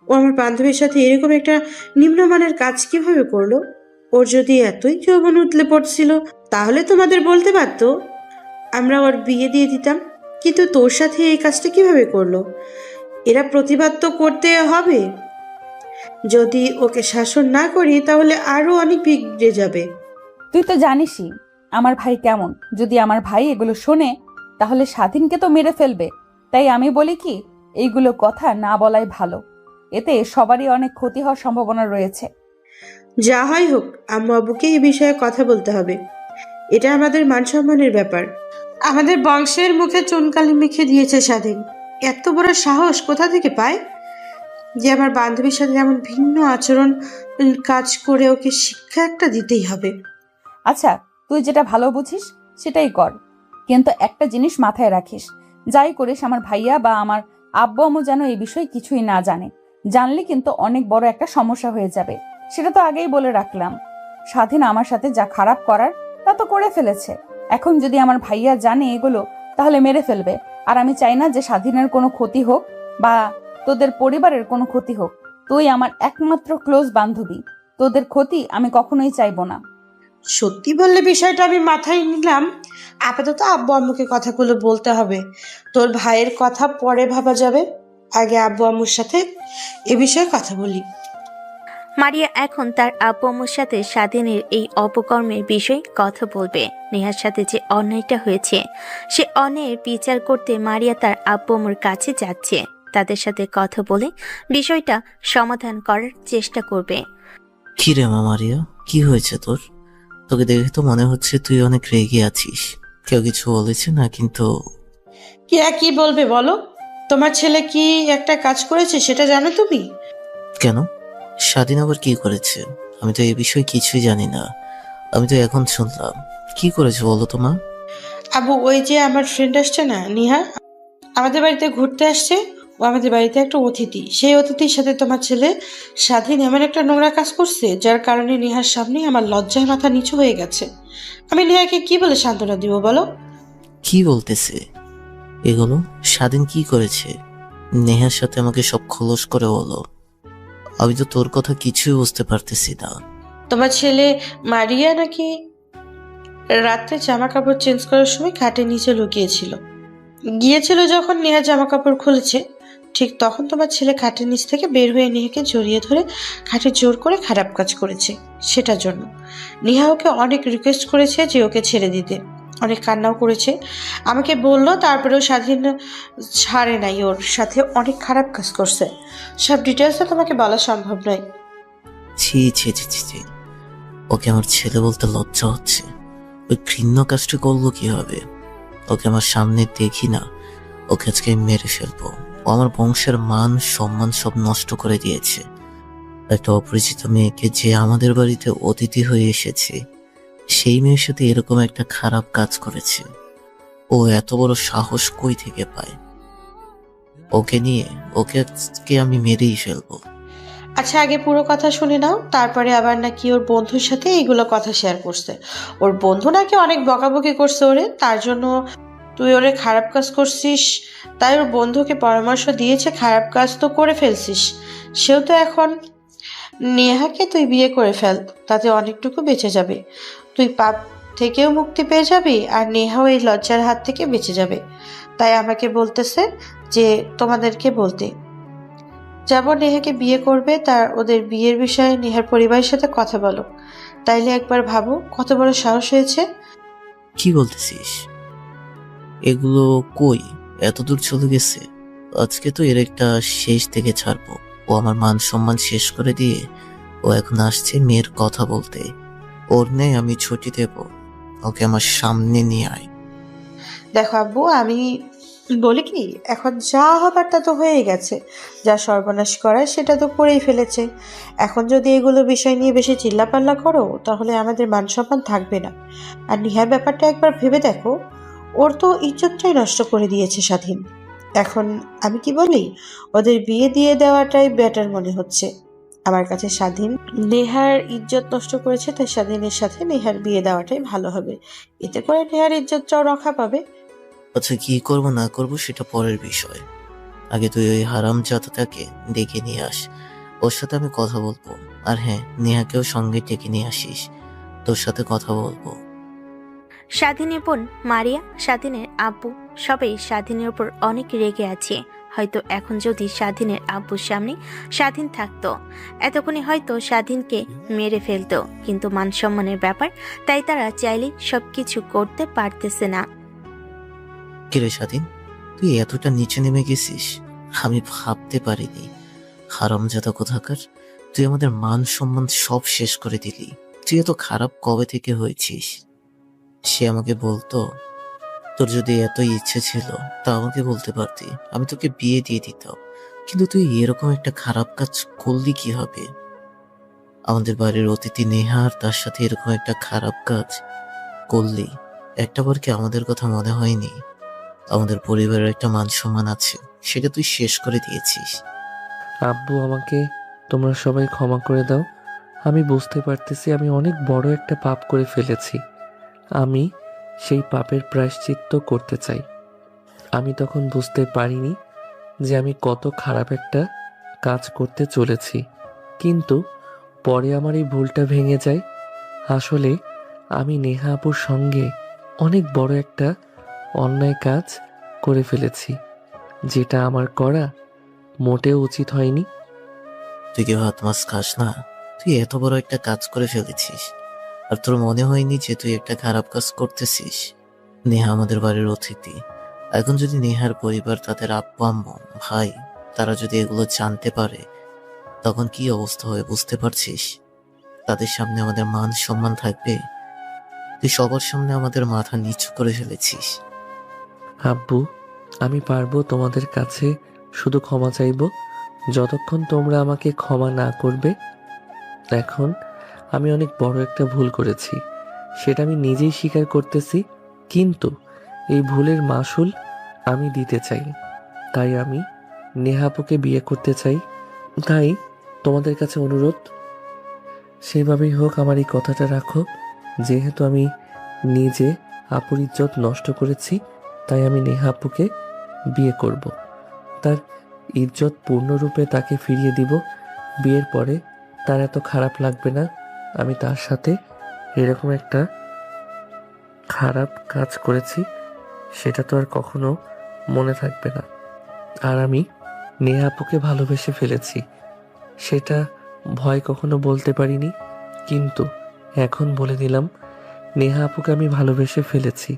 ও আমার বান্ধবীর সাথে এরকম একটা নিম্নমানের কাজ কিভাবে করলো? ওর যদি এতই যৌবন উতলে পড়ছিল তাহলে তোমাদের বলতে পারতো, আমরা ওর বিয়ে দিয়ে দিতাম। কিন্তু তোর সাথে এই কাজটা কিভাবে করলো? এরা প্রতিবাদ তো করতে হবে। যদি ওকে শাসন না করি তাহলে আরো অনেক বিগড়ে যাবে। তুই তো জানিসই আমার ভাই কেমন। যদি আমার ভাই এগুলো শোনে তাহলে স্বাধীনকে তো মেরে ফেলবে। তাই আমি বলি কি, এইগুলো কথা না বলাই ভালো। এতে সবারই অনেক ক্ষতি হওয়ার সম্ভাবনা রয়েছে। যা হয় হোক, আম্মু আব্বুকে এই বিষয়ে কথা বলতে হবে। এটা আমাদের মান সম্মানের ব্যাপার। আমাদের বংশের মুখে চুনকালি মেখে দিয়েছে স্বাধীন। এত বড় সাহস কোথা থেকে পায় যে আমার বান্ধবীর সাথে এমন ভিন্ন আচরণ কাজ করে? ওকে শিক্ষা একটা দিতেই হবে। আচ্ছা, তুই যেটা ভালো বুঝিস সেটাই কর, কিন্তু একটা জিনিস মাথায় রাখিস, যাই করিস আমার ভাইয়া বা আমার আব্বু আম্মু যেন এই বিষয়ে কিছুই না জানে। জানলে কিন্তু অনেক বড় একটা সমস্যা হয়ে যাবে। সেটা তো আগেই বলে রাখলাম। স্বাধীন আমার সাথে যা খারাপ করার তা তো করে ফেলেছে। এখন যদি আমার ভাইয়া জানে এগুলো তাহলে মেরে ফেলবে। আর আমি চাই না যে স্বাধীনের কোনো ক্ষতি হোক বা তোদের পরিবারের কোনো ক্ষতি হোক। তুই আমার একমাত্র ক্লোজ বান্ধবী, তোদের ক্ষতি আমি কখনোই চাইবো না। সত্যি বললে বিষয়টা আমি মাথায় নিলাম। আপাতত আব্বু আম্মুকে কথাগুলো বলতে হবে। তোর ভাইয়ের কথা পরে ভাবা যাবে। আগে আব্বু আম্মুর সাথে এ বিষয়ে কথা বলি। মারিয়া এখন তার আব্বু আম্মুর সাথে স্বাধীনের এই অপকর্মের বিষয়ে কথা বলবে। নেহার সাথে যে অন্যায়টা হয়েছে সে অন্যায়ের বিচার করতে মারিয়া তার আব্বু আম্মুর কাছে যাচ্ছে। তাদের সাথে কথা বলে বিষয়টা সমাধান করার চেষ্টা করবে। কি রে মা মারিয়া, কি হয়েছে তোর? তোকে দেখে তো মনে হচ্ছে তুই অনেক রেগে আছিস। কেউ কিছু বলেছে না কিন্তু? কি বলবে বলো? তোমার ছেলে কি একটা কাজ করেছে সেটা জানো তুমি? কেন? স্বাধীন আবার কি করেছে? আমি তো এই বিষয়ে কিছুই জানি না। আমি তো এখন শুনলাম। কি করেছে বলো তো মা? আবু, ওই যে আমার ফ্রেন্ড আসছে না, নিহা, আমাদের বাড়িতে ঘুরতে আসছে। ও আমাদের বাড়িতে একটা অতিথি। সেই অতিথির সাথে তোমার ছেলে স্বাধীন এমন একটা নোংরা কাজ করছে যার কারণে নেহার সামনে আমার লজ্জায় মাথা নিচু হয়ে গেছে। আমি নেহাকে কি বলে সান্ত্বনা দিব বলো? কি বলতেছে এগুলো? স্বাধীন কি করেছে? নেহার সাথে আমাকে সব খোলস করে বলো। আমি তো তোর কথা কিছুই বুঝতে পারতেছি না। তোমার ছেলে মারিয়া নাকি রাত্রে জামা কাপড় চেঞ্জ করার সময় খাটের নিচে লুকিয়েছিল। গিয়েছিল যখন নেহা জামা কাপড় খুলেছে, ঠিক তখন তোমার ছেলে খাটের নিচ থেকে বের হয়ে নেহাকে জড়িয়ে ধরে খাটে জোর করে খারাপ কাজ করেছে। সেটার জন্য নেহা ওকে অনেক রিকোয়েস্ট করেছে যে ওকে ছেড়ে দিতে, অনেক কান্নাও করেছে। আমাকে বললো তারপরেও স্বাধীন ছাড়ে নাই, ওর সাথে অনেক খারাপ কাজ করছে। সব ডিটেলস তো তোমাকে বলা সম্ভব নয়। ছি ছি ছি ছি ছি। ওকে আমার ছেলে বলতে লজ্জা হচ্ছে। ওই ঘৃণ্য কাজটা করলো কিভাবে? ওকে আমার সামনে দেখি না, ওকে আজকে আমি মেরে ফেলবো। ও আমার বংশের মান সম্মান সব নষ্ট করে দিয়েছে। একটা অপরিচিত মেয়েকে যে আমাদের বাড়িতে অতিথি হয়ে এসেছে, সেই মেয়ের সাথে এরকম একটা খারাপ কাজ করেছে। ও এত বড় সাহস কই থেকে পায়? ওকে নিয়ে ওকে আজকে আমি মেরেই ফেলবো। আচ্ছা, আগে পুরো কথা শুনে নাও। তারপরে আবার নাকি ওর বন্ধুর সাথে এইগুলো কথা শেয়ার করছে। ওর বন্ধু নাকি অনেক বকাবকি করছে ওরে, তার জন্য তুই ওরে খারাপ কাজ করছিস। তাই ওর বন্ধুকে পরামর্শ দিয়েছে খারাপ কাজ তো করে ফেলছিস, সেও তো এখন নেহাকে তুই বিয়ে করে ফেল, তাতে অনেকটুকু বেঁচে যাবে। তুই পাপ থেকেও মুক্তি পেয়ে যাবি আর নেহাও এই লজ্জার হাত থেকে বেঁচে যাবে। তাই আমাকে বলতেছে যে তোমাদেরকে বলতে যাব নেহাকে বিয়ে করবে, তার ওদের বিয়ের বিষয়ে নেহার পরিবারের সাথে কথা বলো। তাইলে একবার ভাবো কত বড় সাহস হয়েছে। কি বলতেছিস এগুলো? কই এত দূর চলে গেছে? আজকে তো এর একটা শেষ থেকে ছাড়বো। ও আমার মান সম্মান শেষ করে দিয়ে ও এখন আসছে মেয়ের কথা বলতে। ওর নেই আমি ছুটি দেব। ওকে আমার সামনে নিয়ে আয়। দেখো আব্বু, আমি বলি কি, এখন যা হবার তা তো হয়ে গেছে। যা সর্বনাশ করার সেটা তো করেই ফেলেছে। এখন যদি এগুলো বিষয় নিয়ে বেশি চিল্লাপাল্লা করো তাহলে আমাদের মান সম্মান থাকবে না। আর নিহার ব্যাপারটা একবার ভেবে দেখো, ওর তো ইজ্জতটাই নষ্ট করে দিয়েছে স্বাধীন। এখন আমি কি বলি, ওদের বিয়ে দিয়ে দেওয়াটাই বেটার মনে হচ্ছে আমার কাছে। স্বাধীন নেহার ইজ্জত নষ্ট করেছে, তাই স্বাধীনের সাথে নেহার বিয়ে দেওয়াটাই ভালো হবে। এতে করে নেহার ইজ্জতটাও রক্ষা পাবে। আচ্ছা, কি করব না করব সেটা পরের বিষয়। আগে তুই ওই হারামজাদাটাকে ডেকে নিয়ে আস, ওর সাথে আমি কথা বলবো। আর হ্যাঁ, নেহাকেও সঙ্গে ডেকে নিয়ে আসিস, তোর সাথে কথা বলবো। স্বাধীনের বোন মারিয়া, স্বাধীনের আব্বু সবাই স্বাধীনের উপর অনেক রেগে আছে। হয়তো এখন যদি স্বাধীনের আব্বুর সামনে স্বাধীন থাকতো, এতক্ষণে হয়তো স্বাধীনকে মেরে ফেলতো, কিন্তু মান সম্মানের ব্যাপার, তাই তারা চাইলে সবকিছু করতে পারতেছে না। কিরে স্বাধীন, তুই এতটা নিচে নেমে গেছিস, আমি ভাবতে পারিনি। হারামজাদা কোথাকার, তুই আমাদের মান সম্মান সব শেষ করে দিলি। তুই এত খারাপ কবে থেকে হয়েছিস? সে আমাকে বলতো, তোর যদি এতই ইচ্ছে ছিল তা আমাকে বলতে পারতি, আমি তোকে বিয়ে দিয়ে দিতাম। কিন্তু তুই এরকম একটা খারাপ কাজ করলি কিভাবে? আমাদের বাড়ির অতিথি নেহা, আর তার সাথে এরকম একটা খারাপ কাজ করলি। একটাবার কি আমাদের কথা মনে হয়নি? আমাদের পরিবারের একটা মান সম্মান আছে, সেটা তুই শেষ করে দিয়েছিস। আব্বু, আমাকে তোমরা সবাই ক্ষমা করে দাও। আমি বুঝতে পারতেছি আমি অনেক বড় একটা পাপ করে ফেলেছি। আমি সেই পাপের প্রায়শ্চিত্ত করতে চাই। আমি তখন বুঝতে পারিনি যে আমি কত খারাপ একটা কাজ করতে চলেছি, কিন্তু পরে আমার এই ভুলটা ভেঙে যায়। আসলে আমি নেহা আপুর সঙ্গে অনেক বড় একটা অন্যায় কাজ করে ফেলেছি, যেটা আমার করা মোটেও উচিত হয়নি। তুই কি ভাত মাছ খাস না? তুই এত বড় একটা কাজ করে ফেলেছিস, আর তোর মনে হয়নি যে তুই একটা খারাপ কাজ করতেছিস? নেহা আমাদের বাড়ির অতিথি। এখন যদি নেহার পরিবার, তাদের আব্বু আম্মু ভাই, তারা যদি এগুলো জানতে পারে, তখন কি অবস্থা হয় বুঝতে পারছিস? তাদের সামনে আমাদের মান সম্মান থাকবে? তুই সবার সামনে আমাদের মাথা নিচু করে ফেলেছিস। আব্বু, আমি পারবো তোমাদের কাছে শুধু ক্ষমা চাইবো, যতক্ষণ তোমরা আমাকে ক্ষমা না করবে। এখন আমি অনেক বড় একটা ভুল করেছি, সেটা আমি নিজেই স্বীকার করতেছি, কিন্তু এই ভুলের মাসুল আমি দিতে চাই। তাই আমি নেহাপুকে বিয়ে করতে চাই। তাই তোমাদের কাছে অনুরোধ, সেভাবেই হোক আমার এই কথাটা রাখো। যেহেতু আমি নিজে আপুর ইজ্জত নষ্ট করেছি, তাই আমি নেহা আপুকে বিয়ে করব। তার ইজ্জত পূর্ণরূপে তাকে ফিরিয়ে দিব। বিয়ের পরে তার এত খারাপ লাগবে না আমি তার সাথে এরকম একটা খারাপ কাজ করেছি, সেটা তো আর কখনো মনে থাকবে না। আর আমি নেহা আপুকে ভালোবেসে ফেলেছি, সেটা ভয় কখনো বলতে পারিনি, কিন্তু এখন বলে দিলাম, নেহা আপুকে আমি ভালোবেসে ফেলেছি।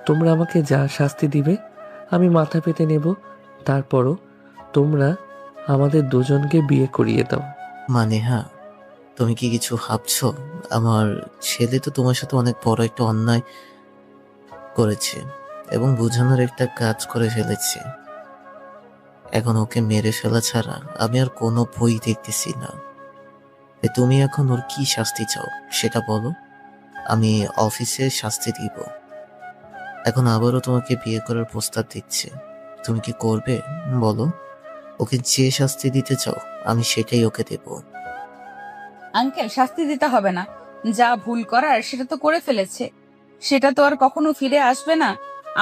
তোমরা আমাকে যা শাস্তি দিবে আমি মাথা পেতে নেব, তারপরও তোমরা আমাদের দুজনকে বিয়ে করিয়ে দাও। মা নেহা, তুমি কি কিছু ভাবছো? আমার ছেলে তো তোমার সাথে অনেক বড় একটা অন্যায় করেছে এবং বোঝানোর একটা কাজ করে ফেলেছে। এখন ওকে মেরে ফেলা ছাড়া আমি আর কোনো বই দেখতেছি না। তুমি এখন ওর কি শাস্তি চাও সেটা বলো, আমি অফিসে শাস্তি দিব। এখন আবারও তোমাকে বিয়ে করার প্রস্তাব দিচ্ছে, তুমি কি করবে বলো? ওকে যে শাস্তি দিতে চাও আমি সেটাই ওকে দেব। আঙ্কেল, শাস্তি দিতে হবে না। যা ভুল করার সেটা তো করে ফেলেছে, সেটা তো আর কখনো ফিরে আসবে না।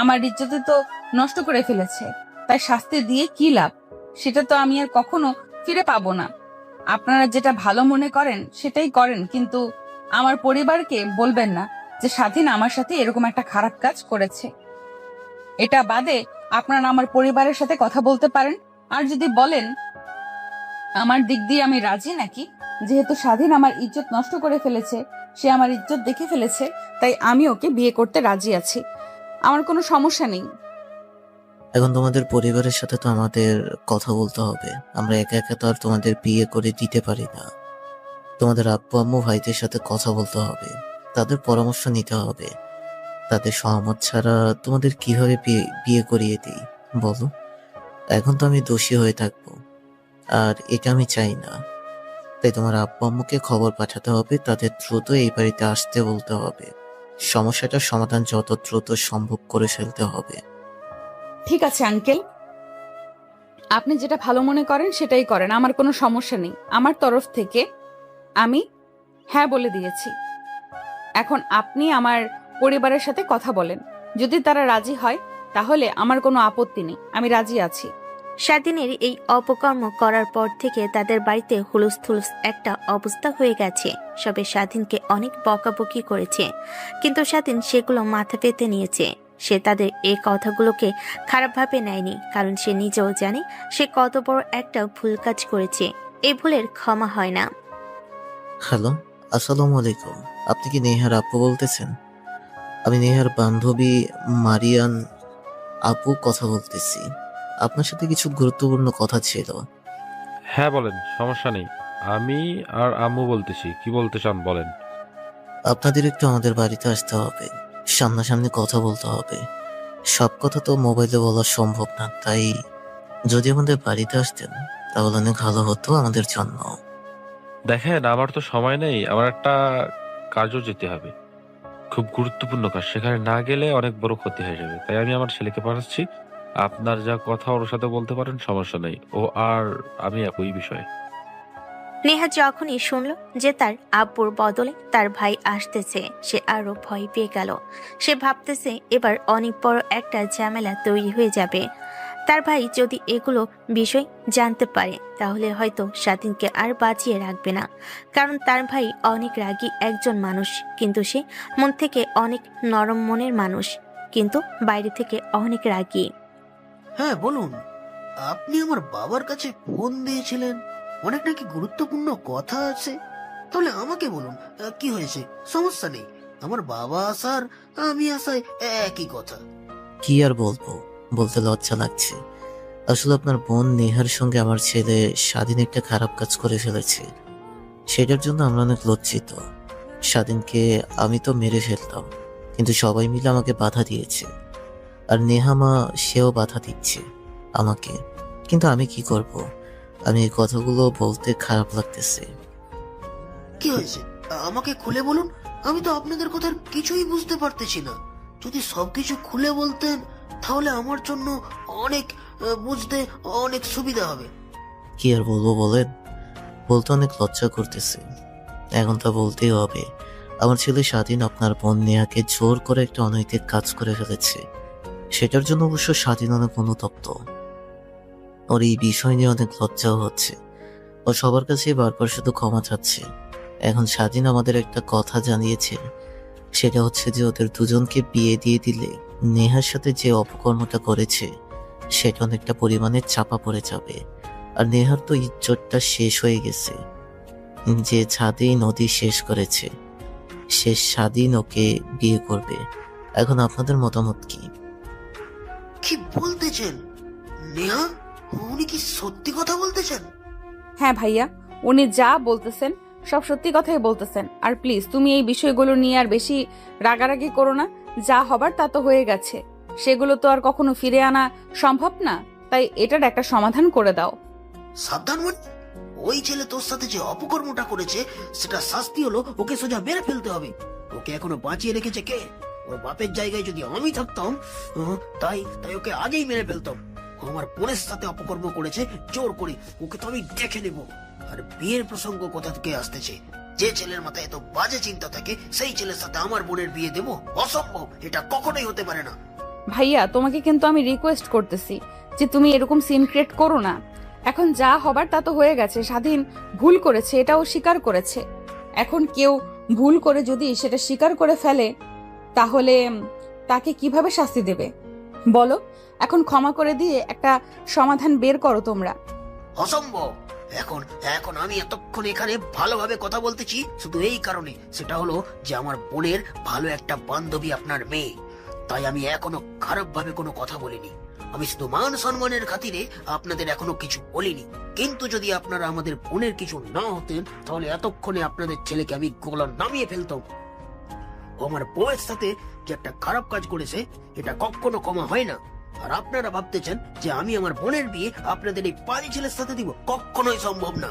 আমার ইজ্জতে তো নষ্ট করে ফেলেছে, তাই শাস্তি দিয়ে কি লাভ? সেটা তো আমি আর কখনো ফিরে পাবো না। আপনারা যেটা ভালো মনে করেন সেটাই করেন, কিন্তু আমার পরিবারকে বলবেন না যে স্বাধীন আমার সাথে এরকম একটা খারাপ কাজ করেছে। এটা বাদে আপনারা আমার পরিবারের সাথে কথা বলতে পারেন। আর যদি বলেন আমার দিক দিয়ে আমি রাজি, নাকি যেহেতু স্বাধীন আমার ইজ্জত নষ্ট করে ফেলেছে, সে আমার ইজ্জত দেখে ফেলেছে, তাই আমি ওকে বিয়ে করতে রাজি আছি। আমার কোনো সমস্যা নেই। এখন তোমাদের পরিবারের সাথে তো আমাদের কথা বলতে হবে। আমরা একা একা তো আর তোমাদের বিয়ে করে দিতে পারি না। তোমাদের আব্বু আম্মু ভাইদের সাথে কথা বলতে হবে, তাদের পরামর্শ নিতে হবে। তাদের সহমত ছাড়া তোমাদের কিভাবে বিয়ে করিয়ে দিই বলো? এখন তো আমি দোষী হয়ে থাকবো, আর এটা আমি চাই না। তাই তোমার আব্বু আম্মুকে খবর পাঠাতে হবে, তাদের দ্রুত এই বাড়িতে আসতে বলতে হবে। সমস্যাটার সমাধান যত দ্রুত সম্ভব করে ফেলতে হবে। ঠিক আছে আঙ্কেল, আপনি যেটা ভালো মনে করেন সেটাই করেন, আমার কোনো সমস্যা নেই। আমার তরফ থেকে আমি হ্যাঁ বলে দিয়েছি। এখন আপনি আমার পরিবারের সাথে কথা বলেন, যদি তারা রাজি হয় তাহলে আমার কোনো আপত্তি নেই, আমি রাজি আছি। স্বাধীনের এই অপকর্ম করার পর থেকে তাদের বাড়িতে হুলুস থুলুস একটা অবস্থা হয়ে গেছে। সবে স্বাধীনকে অনেক বকাবকি করেছে, কিন্তু স্বাধীন সেগুলো মাথা পেতে নিয়েছে। সে তাদের এই কথাগুলোকে খারাপভাবে নেয়নি, কারণ সে নিজেও জানে সে কত বড় একটা ভুল কাজ করেছে। এই ভুলের ক্ষমা হয় না। হ্যালো, আসসালামু আলাইকুম। আপনি কি নেহার আপু বলতেছেন? আমি নেহার বান্ধবী মারিয়ান আপু কথা বলতেছি। আপনার সাথে কিছু গুরুত্বপূর্ণ কথা ছিল। হ্যাঁ বলেন, সমস্যা নেই। আমি আর আম্মু বলতেছি, কি বলতে চান বলেন। আপনাদের একটু আমাদের বাড়িতে আসতে হবে, সামনাসামনি কথা বলতে হবে। সব কথা তো মোবাইলে বলা সম্ভব না, তাই যদি আমাদের বাড়িতে আসতেন তাহলে অনেক ভালো হতো আমাদের জন্য। দেখেন, আমার তো সময় নেই, আমার একটা কাজও যেতে হবে, খুব গুরুত্বপূর্ণ কাজ। সেখানে না গেলে অনেক বড় ক্ষতি হয়ে যাবে, তাই আমি আমার ছেলেকে পাঠাচ্ছি। আপনার যা কথা ওর সাথে বলতে পারেন, সমস্যা নেই। ও আর আমি একই বিষয়ে। নেহা যখনই শুনল যে তার আব্বুর বদলে তার ভাই আসতেছে, সে আরো ভয় পেয়ে গেল। সে ভাবতেছে এবার অনেক বড় একটা ঝামেলা তৈরি হয়ে যাবে। তার ভাই যদি এগুলো বিষয় জানতে পারে তাহলে হয়তো স্বাধীনকে আর বাঁচিয়ে রাখবে না, কারণ তার ভাই অনেক রাগী একজন মানুষ। কিন্তু সে মন থেকে অনেক নরম মনের মানুষ, কিন্তু বাইরে থেকে অনেক রাগী। হ্যাঁ বলুন, আপনি আমার বাবার কাছে ফোন দিয়েছিলেন, অনেক নাকি গুরুত্বপূর্ণ কথা আছে। তাহলে আমাকে বলুন, কি হয়েছে? সমস্যা নেই, আমার বাবা আসার আমি আসায় একই কথা। কি আর বলবো, বলতে লজ্জা লাগছে। আসলে আপনার বোন নেহার সঙ্গে আমার ছেলে স্বাধীন একটা খারাপ কাজ করে ফেলেছে, সেটার জন্য আমরা অনেক লজ্জিত। স্বাধীনকে আমি তো মেরে ফেলতাম, কিন্তু সবাই মিলে আমাকে বাধা দিয়েছে। আর নেহামা সেও বাধা দিচ্ছে আমাকে, কিন্তু আমি কি করব? আমি এই কথাগুলো বলতে খারাপ লাগতেছে। কি হয়েছে আমাকে খুলে বলুন, আমি তো আপনাদের কথার কিছুই বুঝতে পারতেছি না। যদি সবকিছু খুলে বলতেন তাহলে আমার জন্য অনেক বুঝতে অনেক সুবিধা হবে। কি আর বলবো বলেন, বলতে অনেক লজ্জা করতেছে। এখন তা বলতেই হবে। আমার ছেলে স্বাধীন আপনার বোন নেহাকে জোর করে একটা অনৈতিক কাজ করে ফেলেছে। সেটার জন্য অবশ্য স্বাধীন অনেক অনুতপ্ত। ওর এই বিষয় নিয়ে অনেক লজ্জাও হচ্ছে। ও সবার কাছে বারবার শুধু ক্ষমা চাচ্ছে। এখন স্বাধীন আমাদের একটা কথা জানিয়েছে, সেটা হচ্ছে যে ওদের দুজনকে বিয়ে দিয়ে দিলে নেহার সাথে যে অপকর্মটা করেছে সেটা অনেকটা পরিমাণে চাপা পড়ে যাবে। আর নেহার তো ইজ্জতটা শেষ হয়ে গেছে। যে ছাদেই নদী শেষ করেছে, সে স্বাধীন ওকে বিয়ে করবে। এখন আপনাদের মতামত কি? কি বলতেছেন নেহা? উনি কি সত্যি কথা বলতেছেন? হ্যাঁ ভাইয়া, উনি যা বলতেছেন সব সত্যি কথাই বলতেছেন। আর প্লিজ তুমি এই বিষয়গুলো নিয়ে আর বেশি রাগারাগি করো না। যা হবার তা তো হয়ে গেছে, সেগুলো তো আর কখনো ফিরে আনা সম্ভব না, তাই এটার একটা সমাধান করে দাও। সাবধান মানে? ওই ছেলে তোর সাথে যে অপকর্মটা করেছে সেটা শাস্তি হলো ওকে সোজা মেরে ফেলতে হবে। ওকে এখনো বাঁচিয়ে রেখেছে কে? ওর বাপের জায়গায় যদি আমি থাকতাম, তাই তাই ওকে আগেই মেরে ফেলতাম। ও আমার বোনের সাথে অপকর্ম করেছে জোর করে, ওকে তো আমি দেখে নেব। আর বিয়ের প্রসঙ্গ কোথা থেকে আসতেছে? যে ছেলের মাথায় এত বাজে চিন্তা থাকে সেই ছেলের সাথে আমার বোনের বিয়ে দেব? অসম্ভব, এটা কখনোই হতে পারে না। ভাইয়া, তোমাকে কিন্তু আমি রিকোয়েস্ট করতেছি যে তুমি এরকম সিন ক্রিয়েট করো না। এখন যা হবার তা তো হয়ে গেছে। স্বাধীন ভুল করেছে, এটাও স্বীকার করেছে। এখন কেউ ভুল করে যদি সেটা স্বীকার করে ফেলে তাহলে তাকে কিভাবে শাস্তি দেবে বলো? এখন ক্ষমা করে দিয়ে একটা সমাধান বের করো তোমরা। অসম্ভব। এখন এখন আমি এতক্ষণ এখানে ভালোভাবে কথা বলতেছি শুধু এই কারণে, সেটা হলো যে আমার বোনের ভালো একটা বান্ধবী আপনার মেয়ে, তাই আমি এখনো খারাপ ভাবে কোনো কথা বলিনি। আমি শুধু মান সম্মানের খাতিরে আপনাদের এখনো কিছু বলিনি। কিন্তু যদি আপনারা আমাদের বোনের কিছু না হতেন তাহলে এতক্ষণে আপনাদের ছেলেকে আমি গলা নামিয়ে ফেলতাম। ও আমার বউয়ের সাথে যে একটা খারাপ কাজ করেছে এটা কখনো ক্ষমা হয় না। আর আপনারা ভাবতেছেন যে আমি আমার বোনের বিয়ে আপনাদের এই পাজি ছেলের সাথে দিব? কখনোই সম্ভব না।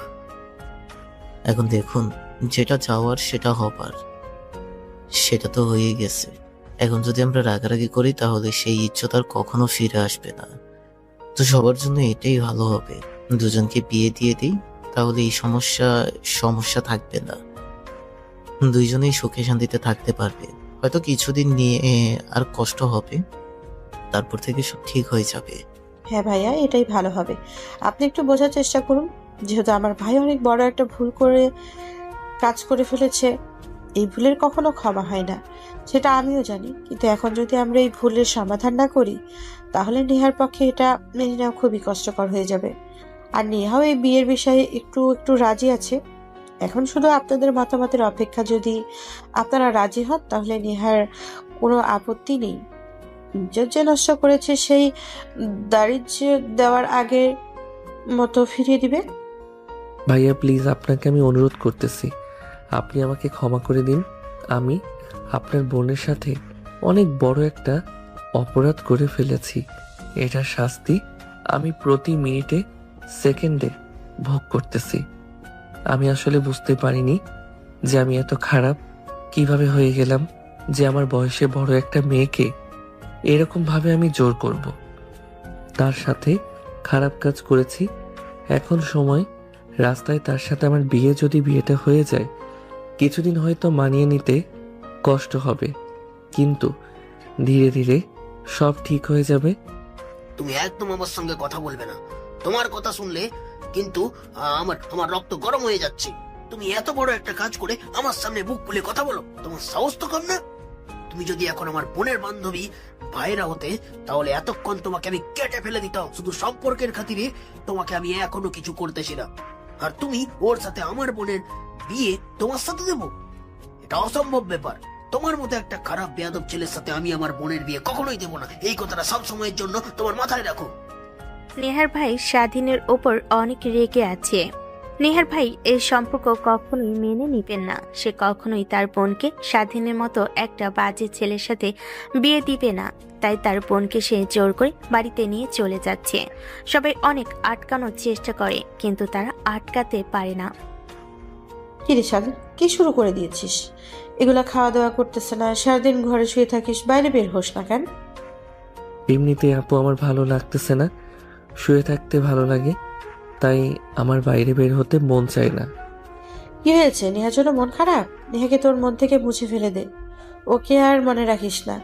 এখন দেখুন, যেটা চাওয়ার সেটা হবার, সেটা তো হয়ে গেছে। এখন যদি আমরা রাগারাগি করি তাহলে সেই ইজ্জত আর কখনো ফিরে আসবে না। তো সবার জন্য এটাই ভালো হবে, দুজনকে বিয়ে দিয়ে দিই, তাহলে এই সমস্যা থাকবে না, দুইজনেই সুখে শান্তিতে থাকতে পারবে। হয়তো কিছুদিন নিয়ে আর কষ্ট হবে, তারপর থেকে সব ঠিক হয়ে যাবে। হ্যাঁ ভাইয়া, এটাই ভালো হবে। আপনি একটু বোঝার চেষ্টা করুন, যেহেতু আমার ভাই অনেক বড় একটা কাজ করে ফেলেছে। এই ভুলের কখনো ক্ষমা হয় না, সেটা আমিও জানি। কিন্তু এখন যদি আমরা এই ভুলের সমাধান না করি, তাহলে নেহার পক্ষে এটা মেনে নেওয়া খুবই কষ্টকর হয়ে যাবে। আর নেহাও এই বিয়ের বিষয়ে একটু একটু রাজি আছে। এখন শুধু আপনাদের মতামতের অপেক্ষা। যদি আপনারা রাজি হন, তাহলে নেহার কোনো আপত্তি নেই। ইজ্জত যে নষ্ট করেছে, সেই দারিদ্র্য দেওয়ার আগের মতো ফিরিয়ে দিবে। ভাইয়া প্লিজ, আপনাকে আমি অনুরোধ করতেছি, আপনি আমাকে ক্ষমা করে দিন। আমি আপনার বোনের সাথে অনেক বড় একটা অপরাধ করে ফেলেছি। এটার শাস্তি আমি প্রতি মিনিটে সেকেন্ডে ভোগ করতেছি। আমি আসলে বুঝতে পারিনি যে আমি এত খারাপ কিভাবে হয়ে গেলাম, যে আমার বয়সে বড় একটা মেয়েকে এরকম ভাবে আমি জোর করব। তার সাথে খারাপ কাজ করেছি। এখন সময়, রাস্তায় তার সাথে আমার বিয়েটা হয়ে যায়, কিছুদিন হয়তো মানিয়ে নিতে কষ্ট হবে, কিন্তু ধীরে ধীরে সব ঠিক হয়ে যাবে। তুমি একদম আমার সঙ্গে কথা বলবে না। তোমার কথা শুনলে কিন্তু আমার রক্ত গরম হয়ে যাচ্ছে। তুমি এত বড় একটা কাজ করে আমার সামনে বুক খুলে কথা বলো, তোমার সাহস তো কম না? তুমি যদি এখন আমার বোনের বান্ধবী ভাইরা হতে, তাহলে এতক্ষণ তোমাকে আমি কেটে ফেলে দিতাম। শুধু সম্পর্কের খাতিরে তোমাকে আমি এখনো কিছু করতেছি না। আর তুমি ওর সাথে আমার বোনের বিয়ে তোমার সাথে দেবো? এটা অসম্ভব ব্যাপার। তোমার মতো একটা খারাপ বেয়াদব ছেলের সাথে আমি আমার বোনের বিয়ে কখনোই দেবো না। এই কথাটা সব সময়ের জন্য তোমার মাথায় রাখো। নেহার ভাই স্বাধীনের ওপর অনেক রেগে আছে। নেহার ভাই এই সম্পর্ক কখনোই মেনে নিবেন না। সে কখনোই তার বোনকে স্বাধীনের মতো একটা বাজে ছেলের সাথে বিয়ে দিবে না। তাই তার বোনকে সে জোর করে বাড়িতে নিয়ে চলে যাচ্ছে। সবাই অনেক আটকানোর চেষ্টা করে, কিন্তু তারা আটকাতে পারে না। কিরে স্বাধীন, কি শুরু করে দিয়েছিস? এগুলা খাওয়া দাওয়া করতেছে না, সারাদিন ঘরে শুয়ে থাকিস, বাইরে বের হোস না কেন? এমনিতে আপু আমার ভালো লাগতেছে না, শুয়ে থাকতে ভালো লাগে, তাই আমার বাইরে বের হতে মন চায় না। কি হয়েছে? নেহার জন্য মন খারাপ? নেহাকে তোর মন থেকে মুছে ফেলে দে, ওকে আর মনে রাখিস না।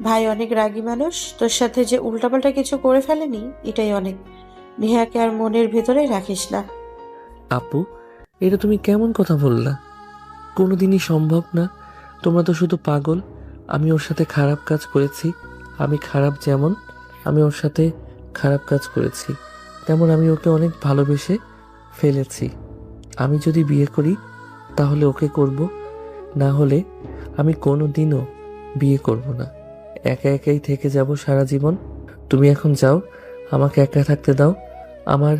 ভাই অনেক রাগী মানুষ, তোর সাথে যে উল্টাপাল্টা কিছু করে ফেলেনি এটাই অনেক। নেহাকে আর মনের ভেতরে রাখিস না। আপু, এটা তুমি কেমন কথা বললা? কোনোদিনই সম্ভব না। তোমরা তো শুধু পাগল। আমি ওর সাথে খারাপ কাজ করেছি। আমি খারাপ যেমন আমি ওর সাথে খারাপ কাজ করেছি, তেমন আমি ওকে অনেক ভালোবেসে ফেলেছি। আমি যদি বিয়ে করি তাহলে ওকে করব, না হলে আমি কোনোদিনও বিয়ে করব না। একা একাই থেকে যাব সারা জীবন। তুমি এখন যাও, আমাকে একা থাকতে দাও, আমার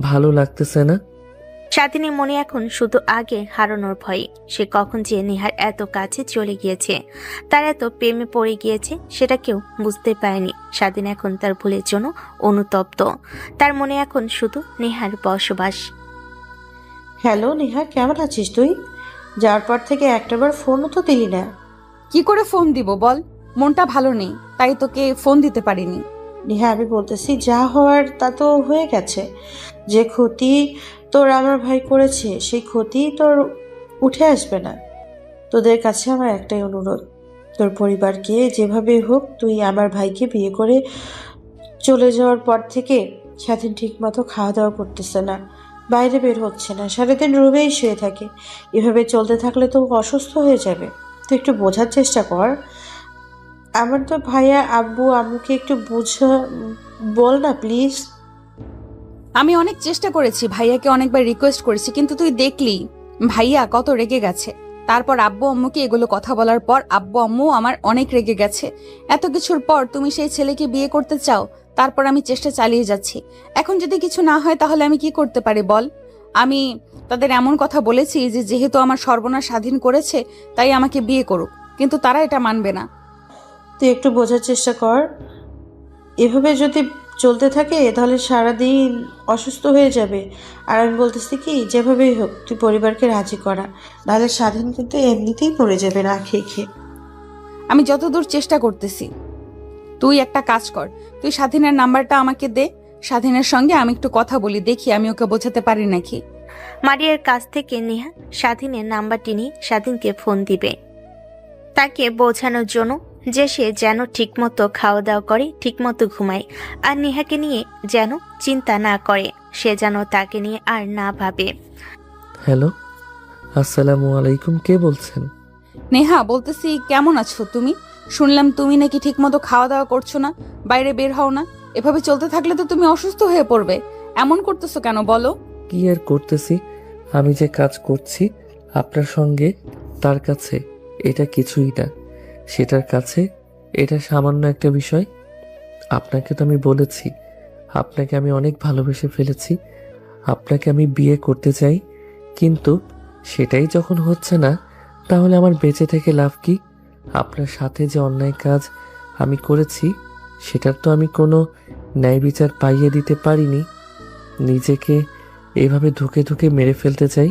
ভালো লাগতেছে না। স্বাধীনের মনে এখন শুধু আগে হারানোর ভয়। সে কখন যে নেহার এত কাছে চলে গিয়েছে, তার এত প্রেমে পড়ে গিয়েছে, সেটা কেউ বুঝতে পারেনি। স্বাধীন এখন তার ভুলের জন্য অনুতপ্ত। তার মনে এখন শুধু নেহার বসবাস। হ্যালো নেহা, কেমন আছিস তুই? যাওয়ার পর থেকে একটাবার ফোনও তো দিলি না। কি করে ফোন দিব বল? মনটা ভালো নেই, তাই তোকে ফোন দিতে পারিনি। নেহা, আমি বলতেছি যা হওয়ার তা তো হয়ে গেছে। যে ক্ষতি তোর আমার ভাই করেছে, সেই ক্ষতি তোর উঠে আসবে না। তোদের কাছে আমার একটাই অনুরোধ, তোর পরিবারকে যেভাবে হোক তুই আমার ভাইকে বিয়ে করে চলে যাওয়ার পর থেকে স্বাধীন ঠিক মতো খাওয়া দাওয়া করতেছে না, বাইরে বের হচ্ছে না, সারাদিন রুমেই শুয়ে থাকে। এভাবে চলতে থাকলে তো অসুস্থ হয়ে যাবে। তুই একটু বোঝার চেষ্টা কর। আমার তো ভাইয়া আব্বু আম্মুকে একটু বল না প্লিজ। আমি অনেক চেষ্টা করেছি, ভাইয়াকে অনেকবার রিকোয়েস্ট করেছি, কিন্তু তুই দেখলি ভাইয়া কত রেগে গেছে। তারপর আব্বু আম্মুকে এগুলো কথা বলার পর আব্বু আম্মু আমার অনেক রেগে গেছে। এত কিছুর পর তুমি সেই ছেলেকে বিয়ে করতে চাও, তারপর আমি চেষ্টা চালিয়ে যাচ্ছি। এখন যদি কিছু না হয় তাহলে আমি কি করতে পারি বল? আমি তাদের এমন কথা বলেছি যে যেহেতু আমার সর্বনাশ স্বাধীন করেছে তাই আমাকে বিয়ে করুক, কিন্তু তারা এটা মানবে না। তুই একটু বোঝার চেষ্টা কর। এভাবে যদি চলতে থাকে তাহলে সারাদিন অসুস্থ হয়ে যাবে। আর আমি বলতেছি কি, যেভাবেই হোক তুই পরিবারকে রাজি করা, নাহলে স্বাধীন কিন্তু এমনিতেই পড়ে যাবে না খেয়ে খেয়ে। আমি যতদূর চেষ্টা করতেছি। তুই একটা কাজ কর, তুই স্বাধীনের নাম্বারটা আমাকে দে, স্বাধীনের সঙ্গে আমি একটু কথা বলি, দেখি আমি ওকে বোঝাতে পারি নাকি। মারিয়ার কাছ থেকে নেহা স্বাধীনের নাম্বারটি নিয়ে স্বাধীনকে ফোন দিবে, তাকে বোঝানোর জন্য যে সে যেন ঠিকমতো খাওয়া দাওয়া করে, ঠিকমতো ঘুমায়, আর নেহাকে নিয়ে যেন চিন্তা না করে, সে যেন তাকে নিয়ে আর না ভাবে। হ্যালো, আসসালামু আলাইকুম, কে বলছেন? নেহা বলতেছি, কেমন আছো তুমি? শুনলাম তুমি নাকি ঠিকমতো খাওয়া দাওয়া করছো না, বাইরে বের হও না। এভাবে চলতে থাকলে তো তুমি অসুস্থ হয়ে পড়বে। এমন করতেছো কেন বলো? কি আর করতেছি, আমি যে কাজ করছি আপনার সঙ্গে, তার কাছে এটা কিছুই না, সেটার কাছে এটা সামান্য একটা বিষয়। আপনাকে তো আমি বলেছি, আপনাকে আমি অনেক ভালোবেসে ফেলেছি, আপনাকে আমি বিয়ে করতে চাই, কিন্তু সেটাই যখন হচ্ছে না, তাহলে আমার বেঁচে থেকে লাভ কি? আপনার সাথে যে অন্যায় কাজ আমি করেছি, সেটার তো আমি কোনো ন্যায় বিচার পাইয়ে দিতে পারিনি। নিজেকে এভাবে ধুকে ধুকে মেরে ফেলতে চাই।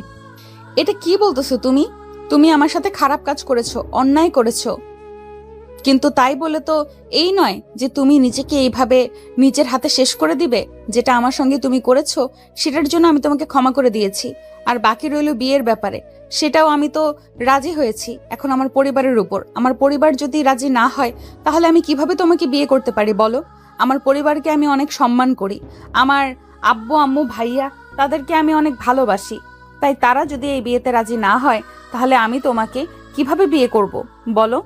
এটা কি বলতেছো তুমি? তুমি আমার সাথে খারাপ কাজ করেছো, অন্যায় করেছো, কিন্তু তাই বলে তো এই নয় যে তুমি নিজেকে এইভাবে নিজের হাতে শেষ করে দিবে। যেটা আমার সঙ্গে তুমি করেছো সেটার জন্য আমি তোমাকে ক্ষমা করে দিয়েছি, আর বাকি রইল বিয়ের ব্যাপারে, সেটাও আমি তো রাজি হয়েছি। এখন আমার পরিবারের উপর, আমার পরিবার যদি রাজি না হয় তাহলে আমি কিভাবে তোমাকে বিয়ে করতে পারি বলো? আমার পরিবারকে আমি অনেক সম্মান করি, আমার আব্বু আম্মু ভাইয়া তাদেরকে আমি অনেক ভালোবাসি, তাই তারা যদি এই বিয়েতে রাজি না হয় তাহলে আমি তোমাকে কিভাবে বিয়ে করব বলো?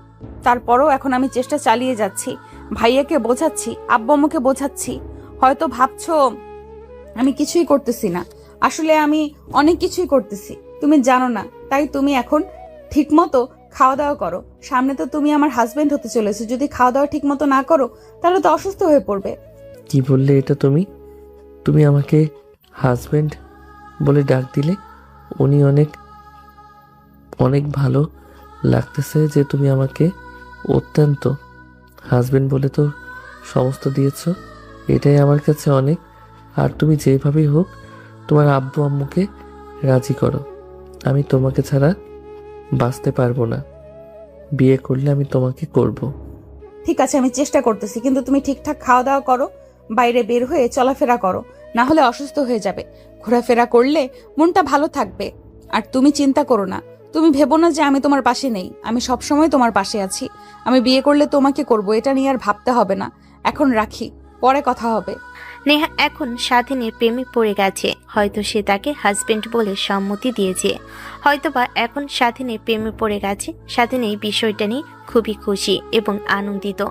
তারপরও এখন আমি চেষ্টা চালিয়ে যাচ্ছি, ভাইয়াকে বোঝাচ্ছি, আব্বু আম্মুকে বোঝাচ্ছি। হয়তো ভাবছো আমি কিছুই করতেছি না, আসলে আমি অনেক কিছুই করতেছি, তুমি জানো না। তাই তুমি এখন ঠিকমতো খাওয়া দাওয়া করো, সামনে তো তুমি আমার হাজবেন্ড হতে চলেছো, যদি খাওয়া দাওয়া ঠিকমতো না করো তাহলে তো অসুস্থ হয়ে পড়বে। কি বললে এটা তুমি? তুমি আমাকে হাজবেন্ড বলে ডাক দিলে? উনি অনেক অনেক ভালো লাগতেছে যে তুমি আমাকে অত্যন্ত হাজবেন্ড বলে তো সমস্ত দিয়েছো, এটাই আমার কাছে অনেক। আর তুমি যেভাবেই হোক তোমার আব্বু আম্মুকে রাজি করো, আমি তোমাকে ছাড়া বাঁচতে পারবো না, বিয়ে করলে আমি তোমাকে করব। ঠিক আছে, আমি চেষ্টা করতেছি, কিন্তু তুমি ঠিকঠাক খাওয়া দাওয়া করো, বাইরে বের হয়ে চলাফেরা করো, না হলে অসুস্থ হয়ে যাবে। ঘোরাফেরা করলে মনটা ভালো থাকবে। আর তুমি চিন্তা করো না, তুমি ভেবো না যে আমি তোমার পাশে নেই, আমি সবসময় তোমার পাশে আছি। আমি বিয়ে করলে তোমাকে করব, এটা নিয়ে আর ভাবতে হবে না। এখন রাখি, পরে কথা হবে। নেহা এখন স্বাধীনের প্রেমে পড়ে গেছে, হয়তো সে তাকে হাজবেন্ড বলে সম্মতি দিয়েছে, হয়তোবা এখন স্বাধীনের প্রেমে পড়ে গেছে। স্বাধীন এই বিষয়টা নিয়ে খুবই খুশি এবং আনন্দিত।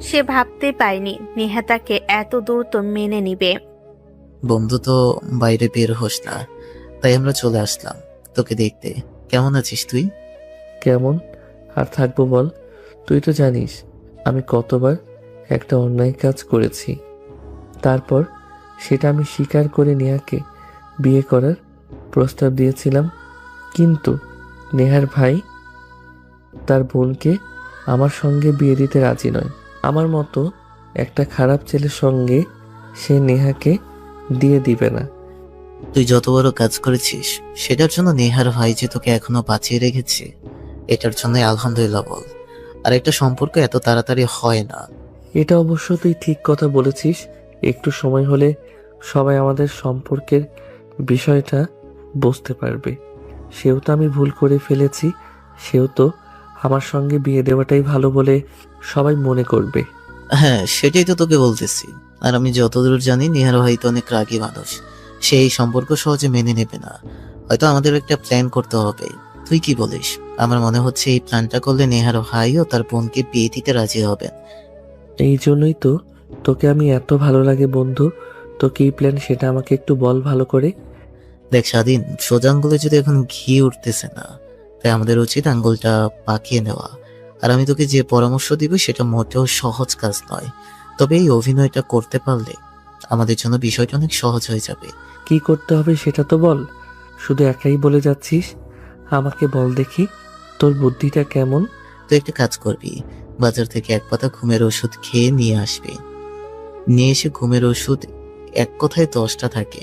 সে ভাবতে পারেনি নেহা তাকে এত দ্রুত মেনে নিবে। বন্ধু তো বাইরে বের হোস না, তাই আমরা চলে আসলাম তোকে দেখতে। কেমন আছিস তুই? কেমন আর থাকবো বল? তুই তো জানিস আমি কতবার একটা অন্যায় কাজ করেছি, তারপর সেটা আমি স্বীকার করে নেহাকে বিয়ে করার প্রস্তাব দিয়েছিলাম, কিন্তু নেহার ভাই তার বোনকে আমার সঙ্গে বিয়ে দিতে রাজি নয়। আমার মতো একটা খারাপ ছেলের সঙ্গে সে নেহাকে দিয়ে দিবে না। তুই যত বড় কাজ করেছিস সেটার জন্য নেহার ভাই যে তোকে এখনো বাঁচিয়ে রেখেছে, এটার জন্য আলহামদুলিল্লাহ বল। আর একটা সম্পর্ক এত তাড়াতাড়ি হয় না। এটা অবশ্য তুই ঠিক কথা বলেছিস, একটু সময় হলে সবাই আমাদের সম্পর্কের বিষয়টা বুঝতে পারবে। সেও তো আমি ভুল করে ফেলেছি, সেও তো আমার সঙ্গে বিয়ে দেওয়াটাই ভালো বলে সবাই মনে করবে। হ্যাঁ, সেটাই তো তোকে বলতেছি। আর আমি যতদূর জানি নেহার ভাই তো অনেক রাগী মানুষ, সে এই সম্পর্ক সহজে মেনে নেবে না। হয়তো আমাদের একটা প্ল্যান করতে হবে। তুই কি বলিস? আমার মনে হচ্ছে এই প্ল্যানটা করলে নেহার ভাইও তার বোনকে বিয়ে দিতে রাজি হবেন। এই জন্যই তো তোকে আমি এত ভালো লাগে বন্ধু। তো কি প্ল্যান সেটা আমাকে একটু বল ভালো করে। দেখ স্বাধীন, সোজা আঙ্গুলে যদি এখন ঘি উঠতেছে না, তাই আমাদের উচিত আঙ্গুলটা পাকিয়ে নেওয়া। আর আমি তোকে যে পরামর্শ দিব সেটা মোটেও সহজ কাজ নয়, তবে এই অভিনয়টা করতে পারলে আমাদের জন্য বিষয়টা অনেক সহজ হয়ে যাবে। কি করতে হবে সেটা তো বল, শুধু একাই বলে যাচ্ছিস। আমাকে বল দেখি তোর বুদ্ধিটা কেমন। তুই একটা কাজ করবি, বাজার থেকে এক পাতা ঘুমের ওষুধ খেয়ে নিয়ে আসবি। নিয়ে এসে ঘুমের ওষুধ এক কথায় 10টা থাকে।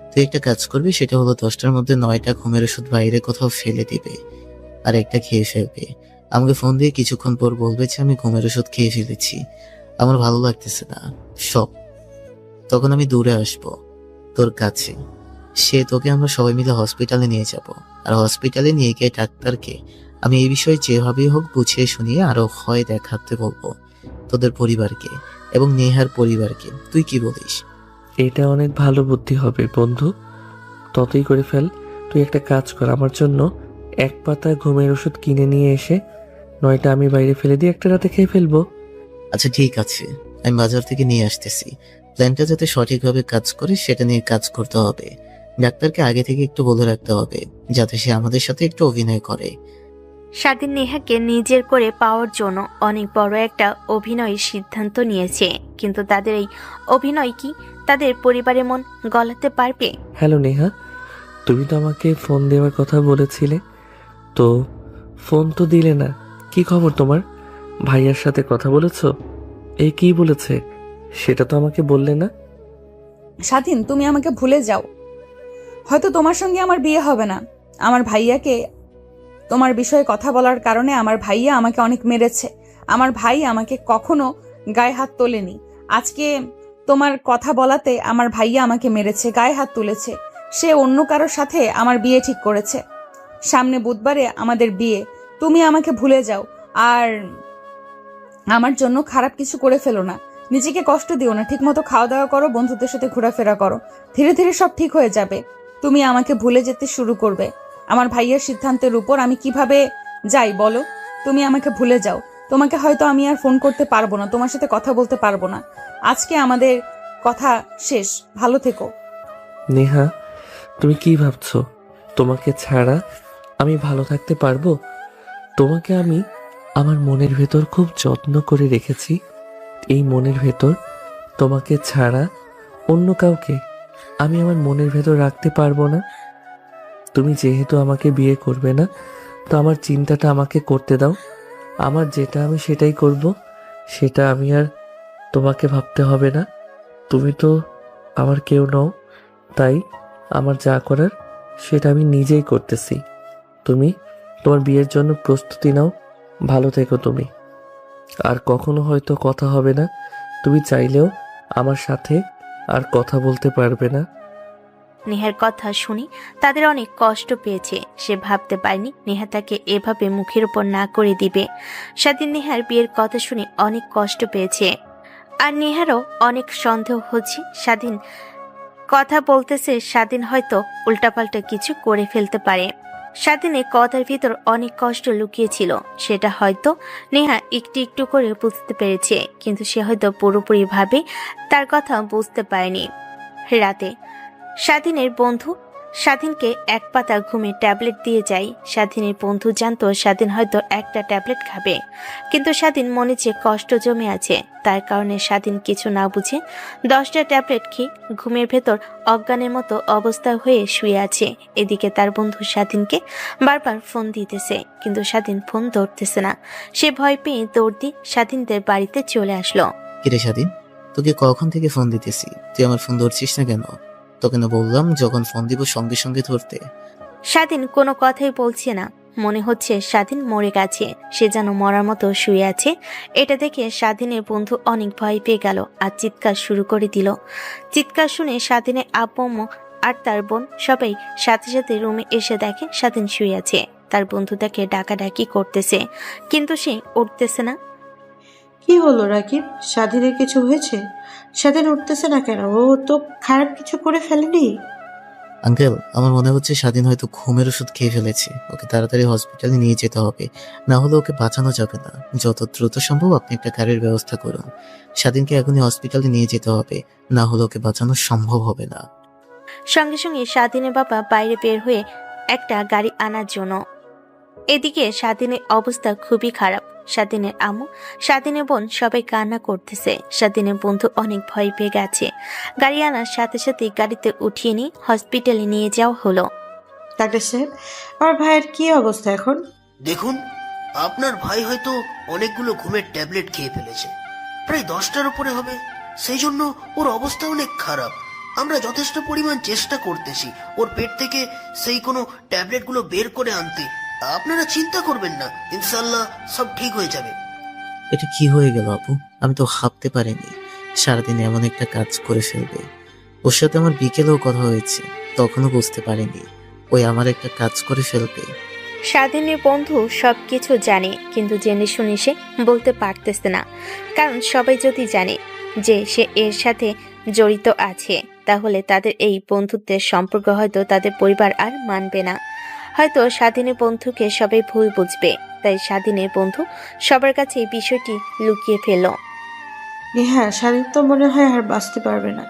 তুই একটা কাজ করবি, সেটা হলো 10টার মধ্যে 9টা ঘুমের ওষুধ বাইরে কোথাও ফেলে দিবে, আর একটা খেয়ে ফেলবে। আমাকে ফোন দিয়ে কিছুক্ষণ পর বলবে যে আমি ঘুমের ওষুধ খেয়ে ফেলেছি, আমার ভালো লাগতেছে না, সব। তখন আমি দূরে আসব তোর কাছে। সে তোকে আমরা সবাই মিলে হসপিটালে নিয়ে যাব। আর হসপিটালে নিয়ে গিয়ে ডাক্তারকে আমি এই বিষয়ে যেভাবেই হোক বুঝিয়ে শুনিয়ে আরো ভয় দেখাতে বলবো তোদের পরিবারকে এবং নেহার পরিবারকে। তুই কি বলিস? এটা অনেক ভালো বুদ্ধি হবে বন্ধু, ততই করে ফেল। তুই একটা কাজ কর, আমার জন্য 1 পাতা ঘুমের ওষুধ কিনে নিয়ে এসে, নয়টা আমি বাইরে ফেলে দিয়ে একটা রাতে খেয়ে ফেলবো। আচ্ছা ঠিক আছে, আমি বাজার থেকে নিয়ে আসতেছি। প্ল্যানটা যাতে সঠিকভাবে কাজ করে সেটা নিয়ে কাজ করতে হবে। ডাক্তারকে আগে থেকে একটু বলে রাখতে হবে যাতে সে আমাদের সাথে একটু অভিনয় করে। স্বাধীন নেহাকে নিজের করে পাওয়ার জন্য অনেক বড় একটা অভিনয়ের সিদ্ধান্ত নিয়েছে, কিন্তু তাদের এই অভিনয় কি তাদের পরিবারের মন গলাতে পারবে? হ্যালো নেহা, তুমি তো আমাকে ফোন দেওয়ার কথা বলেছিলে, তো ফোন তো দিলে না। কি খবর তোমার? ভাইয়ার সাথে কথা বলেছো? এই কি বলেছে সেটা তো আমাকে বললে না। স্বাধীন, তুমি আমাকে ভুলে যাও। হয়তো তোমার সঙ্গে আমার বিয়ে হবে না। আমার ভাইয়াকে তোমার বিষয়ে কথা বলার কারণে আমার ভাইয়া আমাকে অনেক মেরেছে। আমার ভাই আমাকে কখনো গায়ে হাত তোলেনি। আজকে তোমার কথা বলাতে আমার ভাইয়া আমাকে মেরেছে, গায়ে হাত তুলেছে। সে অন্য কারোর সাথে আমার বিয়ে ঠিক করেছে। সামনে বুধবারে আমাদের বিয়ে। তুমি আমাকে ভুলে যাও আর আমার জন্য খারাপ কিছু করে ফেলো না। নিজেকে কষ্ট দিও না, ঠিকমতো খাওয়া দাওয়া করো, বন্ধুদের সাথে ঘোরাফেরা করো। ধীরে ধীরে সব ঠিক হয়ে যাবে। তুমি আমাকে ভুলে যেতে শুরু করবে। আমার ভাইয়ের সিদ্ধান্তের উপর আমি কিভাবে যাই বলো? তুমি আমাকে ভুলে যাও। তোমাকে হয়তো আমি আর ফোন করতে পারবো না, তোমার সাথে কথা বলতে পারবো না। আজকে আমাদের কথা শেষ। ভালো থেকো। নেহা, তুমি কি ভাবছো তোমাকে ছাড়া আমি ভালো থাকতে পারবো? তোমাকে আমি আমার মনের ভেতর খুব যত্ন করে রেখেছি। এই মনের ভেতর তোমাকে ছাড়া অন্য কাউকে আমি আমার মনের ভেতর রাখতে পারবো না। তুমি যেহেতু আমাকে বিয়ে করবে না, তো আমার চিন্তাটা আমাকে করতে দাও। আমার যেটা আমি সেটাই করব, সেটা আমি আর তোমাকে ভাবতে হবে না। তুমি তো আমার কেউ নও, তাই আমার যা করার সেটা আমি নিজেই করতেছি। তুমি তোমার বিয়ের জন্য প্রস্তুতি নাও। ভালো থেকো তুমি। আর কখনো হয়তো কথা হবে না, তুমি চাইলেও আমার সাথে আর কথা বলতে পারবে না। নেহার কথা শুনে তাদের অনেক কষ্ট পেয়েছে। সে ভাবতে পারেনি নেহা তাকে এভাবে মুখের উপর না করে দিবে। স্বাধীন নেহার বিয়ের কথা শুনে অনেক কষ্ট পেয়েছে, আর নেহারও অনেক সন্দেহ হচ্ছে স্বাধীন কথা বলতেছে। স্বাধীন হয়তো উল্টাপাল্টা কিছু করে ফেলতে পারে। স্বাধীনের কথার ভিতর অনেক কষ্ট লুকিয়েছিল, সেটা হয়তো নেহা একটু একটু করে বুঝতে পেরেছে, কিন্তু সে হয়তো পুরোপুরি ভাবে তার কথা বুঝতে পারেনি। রাতে স্বাধীনের বন্ধু স্বাধীনকে 1 পাতা ঘুমের ট্যাবলেট দিয়ে যায়। স্বাধীনের বন্ধু জানতো স্বাধীন হয়তো একটা ট্যাবলেট খাবে, কিন্তু স্বাধীন মনে যে কষ্ট জমে আছে, তার কারণে স্বাধীন কিছু না বুঝে 10টা ট্যাবলেট খেয়ে ঘুমের ভেতর অজ্ঞানের মতো অবস্থা হয়ে শুয়ে আছে। এদিকে তার বন্ধু স্বাধীনকে বারবার ফোন দিতেছে, কিন্তু স্বাধীন ফোন ধরতেছে না। সে ভয় পেয়ে দৌড় দিয়ে স্বাধীনদের বাড়িতে চলে আসলো। কিরে স্বাধীন, তোকে কখন থেকে ফোন দিতেছি, তুই আমার ফোন ধরছিস না কেন? তোকে না বললাম যখন ফোন দিব সঙ্গে সঙ্গে ধরতে। স্বাধীন কোনো কথাই বলছে না। মনে হচ্ছে স্বাধীন মরে গেছে, সে যেন মরার মতো শুয়ে আছে। এটা দেখে স্বাধীনের বন্ধু অনেক ভয় পেয়ে গেল আর চিৎকার শুরু করে দিল। চিৎকার শুনে স্বাধীনের আব্বু আম্মু আর তার বোন সবাই সাথে সাথে রুমে এসে দেখে স্বাধীন শুয়ে আছে। তার বন্ধু তাকে ডাকাডাকি করতেছে, কিন্তু সে উঠতেছে না। কি হলো রাকিব? স্বাধীনের কিছু হয়েছে? স্বাধীন উঠতেছে না কেন? ও তো খারাপ কিছু করে ফেলেনি। আঙ্কেল, আমার মনে হচ্ছে স্বাধীন হয়তো ঘুমের ওষুধ খেয়ে ফেলেছে। ওকে তাড়াতাড়ি হসপিটালে নিয়ে যেতে হবে, না হলে ওকে বাঁচানো যাবে না। যত দ্রুত সম্ভব আপনি একটা গাড়ির ব্যবস্থা করুন। স্বাধীনকে এখনই হসপিটালে নিয়ে যেতে হবে, না হলে ওকে বাঁচানো সম্ভব হবে না। সঙ্গে সঙ্গে স্বাধীনের বাবা বাইরে বের হয়ে একটা গাড়ি আনার জন্য। এদিকে স্বাধীনের অবস্থা খুবই খারাপ। স্বাধীনের আম্মু, স্বাধীনের বোন সবাই কান্না করতেছে। স্বাধীনের বন্ধু অনেক ভয় পেয়ে গেছে। গাড়ি আনার সাথে সাথে গাড়িতে উঠিয়ে নিয়ে হসপিটালে নিয়ে যাওয়া হলো। ডাক্তার সাহেব, আমার ভাইয়ের কি অবস্থা এখন? দেখুন, আপনার ভাই হয়তো অনেকগুলো ঘুমের ট্যাবলেট খেয়ে ফেলেছে, প্রায় 10টার উপরে হবে। সেই জন্য ওর অবস্থা অনেক খারাপ। আমরা যথেষ্ট পরিমাণ চেষ্টা করতেছি ওর পেট থেকে সেই কোনো ট্যাবলেটগুলো বের করে আনতে। আপনারা চিন্তা করবেন না, ইনশাল্লাহ সব ঠিক হয়ে যাবে। এটা কি হয়ে গেল আপু? আমি তো ভাবতে পারিনি সারাদিন এমন একটা কাজ করে ফেলবে। ওর সাথে আমার বিকেলেও কথা হয়েছে, তখনও বুঝতে পারিনি ওই আমার একটা কাজ করে ফেলবে। স্বাধীনের বন্ধু সবকিছু জানে, কিন্তু জেনে শুনে সে বলতে পারতেছে না। কারণ সবাই যদি জানে যে সে এর সাথে জড়িত আছে, তাহলে তাদের এই বন্ধুত্বের সম্পর্ক হয়তো তাদের পরিবার আর মানবে না। হয়তো স্বাধীনের বন্ধুকে সবাই ভুল বুঝবে। তাই স্বাধীনের বন্ধু সবার কাছে এই বিষয়টি লুকিয়ে ফেলল। হ্যাঁ, স্বাধীন তো মনে হয় আর বাঁচতে পারবে না।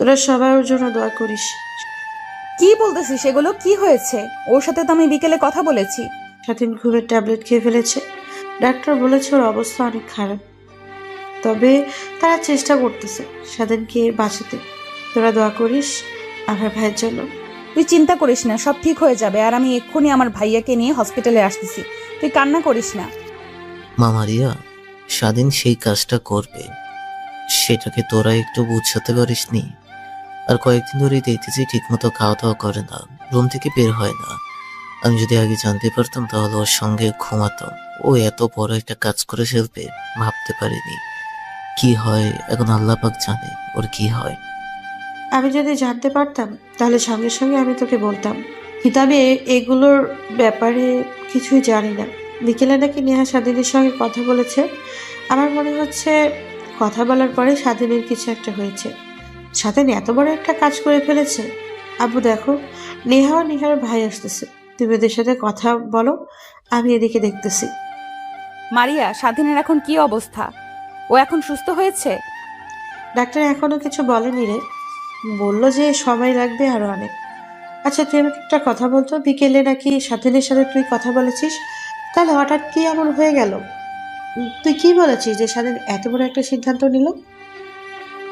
তোরা সবাই ওর জন্য দোয়া করিস। কি বলতেছিস সেগুলো? কি হয়েছে? ওর সাথে তো আমি বিকেলে কথা বলেছি। স্বাধীন ঘুমের ট্যাবলেট খেয়ে ফেলেছে। ডাক্তার বলেছে ওর অবস্থা অনেক খারাপ, তবে তারা চেষ্টা করতেছে স্বাধীনকে বাঁচাতে। তোরা দোয়া করিস আমার ভাইয়ের জন্য। তুই চিন্তা করিস না, সব ঠিক হয়ে যাবে। আর আমি এক্ষুনি আমার ভাইয়াকে নিয়ে হসপিটালে আসতেছি। তুই কান্না করিস না। মা মারিয়া, স্বাধীন সেই কাজটা করবে, সেটাকে তোরা একটু বুঝাতে পারিসনি? আর কয়েকদিন ধরেই দেখতেছি ঠিকমতো খাওয়া দাওয়া করে না, রুম থেকে বের হয় না। আমি যদি আগে জানতে পারতাম তাহলে ওর সঙ্গে ঘুমাতাম। ও এত বড় একটা কাজ করে ফেলবে ভাবতে পারিনি। কি হয় এখন আল্লাহ পাক জানে ওর কি হয়। আমি যদি জানতে পারতাম তাহলে সঙ্গে সঙ্গে আমি তোকে বলতাম, কিন্তু আমি এগুলোর ব্যাপারে কিছুই জানি না। বিকেলে নাকি নেহা স্বাধীনের সঙ্গে কথা বলেছে। আমার মনে হচ্ছে কথা বলার পরে স্বাধীনের কিছু একটা হয়েছে। স্বাধীন এত বড় একটা কাজ করে ফেলেছে। আব্বু দেখো, নেহা ও নেহার ভাই আসতেছে। তুমি ওদের সাথে কথা বলো, আমি এদিকে দেখতেছি। মারিয়া, স্বাধীনের এখন কি অবস্থা? ও এখন সুস্থ হয়েছে? ডাক্তার এখনো কিছু বলেনি রে, বললো যে সময় লাগবে আরো অনেক। আচ্ছা তুই আমাকে একটা কথা বলতো, বিকেলে নাকি স্বাধীনের সাথে তুই কথা বলেছিস, তাহলে হঠাৎ কি এমন হয়ে গেল? তুই কি বলেছিস যে স্বাধীন এত বড় একটা সিদ্ধান্ত নিল?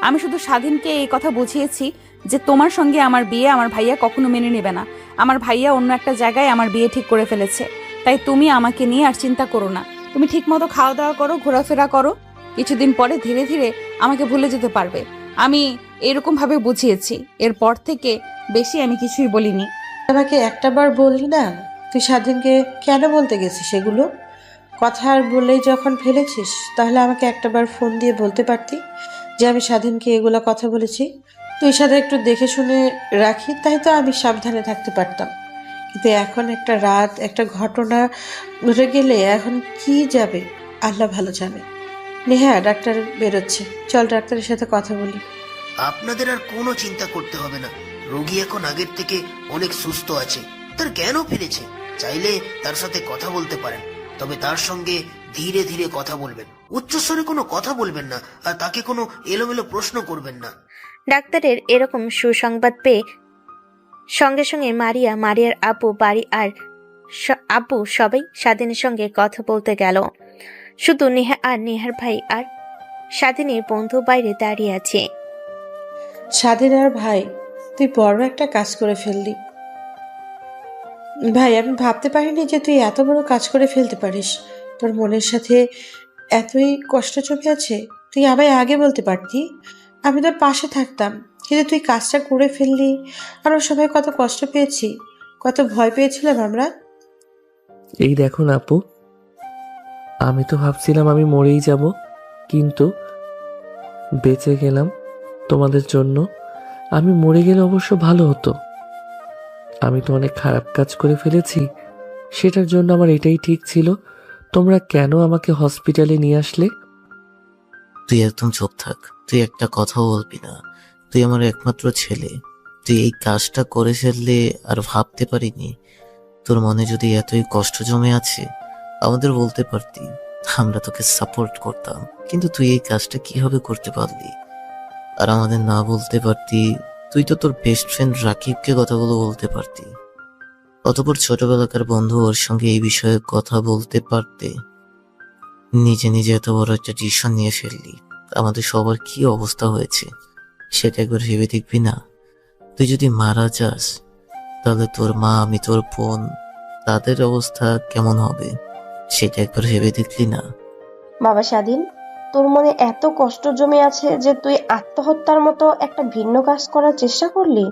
আমি শুধু স্বাধীনকে এই কথা বুঝিয়েছি যে তোমার সঙ্গে আমার বিয়ে আমার ভাইয়া কখনো মেনে নেবে না। আমার ভাইয়া অন্য একটা জায়গায় আমার বিয়ে ঠিক করে ফেলেছে। তাই তুমি আমাকে নিয়ে আর চিন্তা করো না। তুমি ঠিকমতো খাওয়া দাওয়া করো, ঘোরাফেরা করো। কিছুদিন পরে ধীরে ধীরে আমাকে ভুলে যেতে পারবে। আমি এরকম ভাবে বুঝিয়েছি। এরপর থেকে বেশি আমি কিছুই বলিনি। আমাকে একটাবার বললি না তুই স্বাধীনকে কেন বলতে গেছিস সেগুলো? কথা আর বললেই যখন ফেলেছিস, তাহলে আমাকে একটাবার ফোন দিয়ে বলতে পারতি যে আমি স্বাধীনকে এগুলো কথা বলেছি। তুই সাথে একটু দেখে শুনে রাখি, তাই তো আমি সাবধানে থাকতে পারতাম। কিন্তু এখন একটা রাত, একটা ঘটনা ঘটে গেলে এখন কি যাবে আল্লাহ ভালো জানে। নেহা, ডাক্তার বেরোচ্ছে, চল ডাক্তারের সাথে কথা বলি। আপনাদের আর কোনো চিন্তা করতে হবে না, রোগী এখন আগের থেকে অনেক সুস্থ আছে। তার জ্ঞানও ফিরেছে। চাইলে তার সাথে কথা বলতে পারেন, তবে তার সঙ্গে ধীরে ধীরে কথা বলবেন। উচ্চস্বরে কোনো কথা বলবেন না, আর তাকে কোনো এলোমেলো প্রশ্ন করবেন না। ডাক্তারের এরকম সুসংবাদ পেয়ে সঙ্গে সঙ্গে মারিয়ার আব্বু বাড়ি আর আব্বু সবাই স্বাধীনের সঙ্গে কথা বলতে গেল। শুধু নেহা আর নেহার ভাই আর স্বাধীনের বন্ধু বাইরে দাঁড়িয়ে আছে। স্বাধীন আর ভাই, তুই বড় একটা কাজ করে ফেললি। ভাই, আমি ভাবতে পারিনি যে তুই এত বড় কাজ করে ফেলতে পারিস। তোর মনের সাথে এতই কষ্ট চোখে আছে, তুই আমায় আগে বলতে পারতি, আমি তোর পাশে থাকতাম। কিন্তু তুই কাজটা করে ফেললি। আমরা সবাই কত কষ্ট পেয়েছি, কত ভয় পেয়েছিলাম আমরা। এই দেখুন আপু, আমি তো ভাবছিলাম আমি মরেই যাব, কিন্তু বেঁচে গেলাম তোমাদের জন্য। আমি মরে গেলে অবশ্য ভালো হতো। আমি তো অনেক খারাপ কাজ করে ফেলেছি, সেটার জন্য আমার এটাই ঠিক ছিল। তোমরা কেন আমাকে হসপিটালে নিয়ে আসলে? তুই একদম চুপ থাক, তুই একটা কথাও বলবি না। তুই আমার একমাত্র ছেলে। তুই এই কাজটা করে ফেললে আর ভাবতে পারিনি। তোর মনে যদি এতই কষ্ট জমে আছে আমাদের বলতে পারতি, আমরা তোকে সাপোর্ট করতাম। কিন্তু তুই এই কাজটা কিভাবে করতে পারলি? আর আমাদের না বলতে পারতি? তুই তো তোর বেস্ট ফ্রেন্ড রাকিবকে কথাগুলো বলতে পারতি। অতপর ছোটবেলাকার বন্ধু ওর সঙ্গে এই বিষয়ে কথা বলতে পারতে। নিজে নিজে এত বড় একটা ডিসিশন নিয়ে ফেললি। আমাদের সবার কি অবস্থা হয়েছে সেটা একবার ভেবে দেখবি না? তুই যদি মারা যাস তাহলে তোর মা, আমি, তোর বোন, তাদের অবস্থা কেমন হবে সেটা একবার ভেবে দেখলি না? বাবা স্বাধীন, তোর মনে এত কষ্ট জমে আছে যে তুই আত্মহত্যার মতো একটা ভিন্ন কাজ করার চেষ্টা করলি?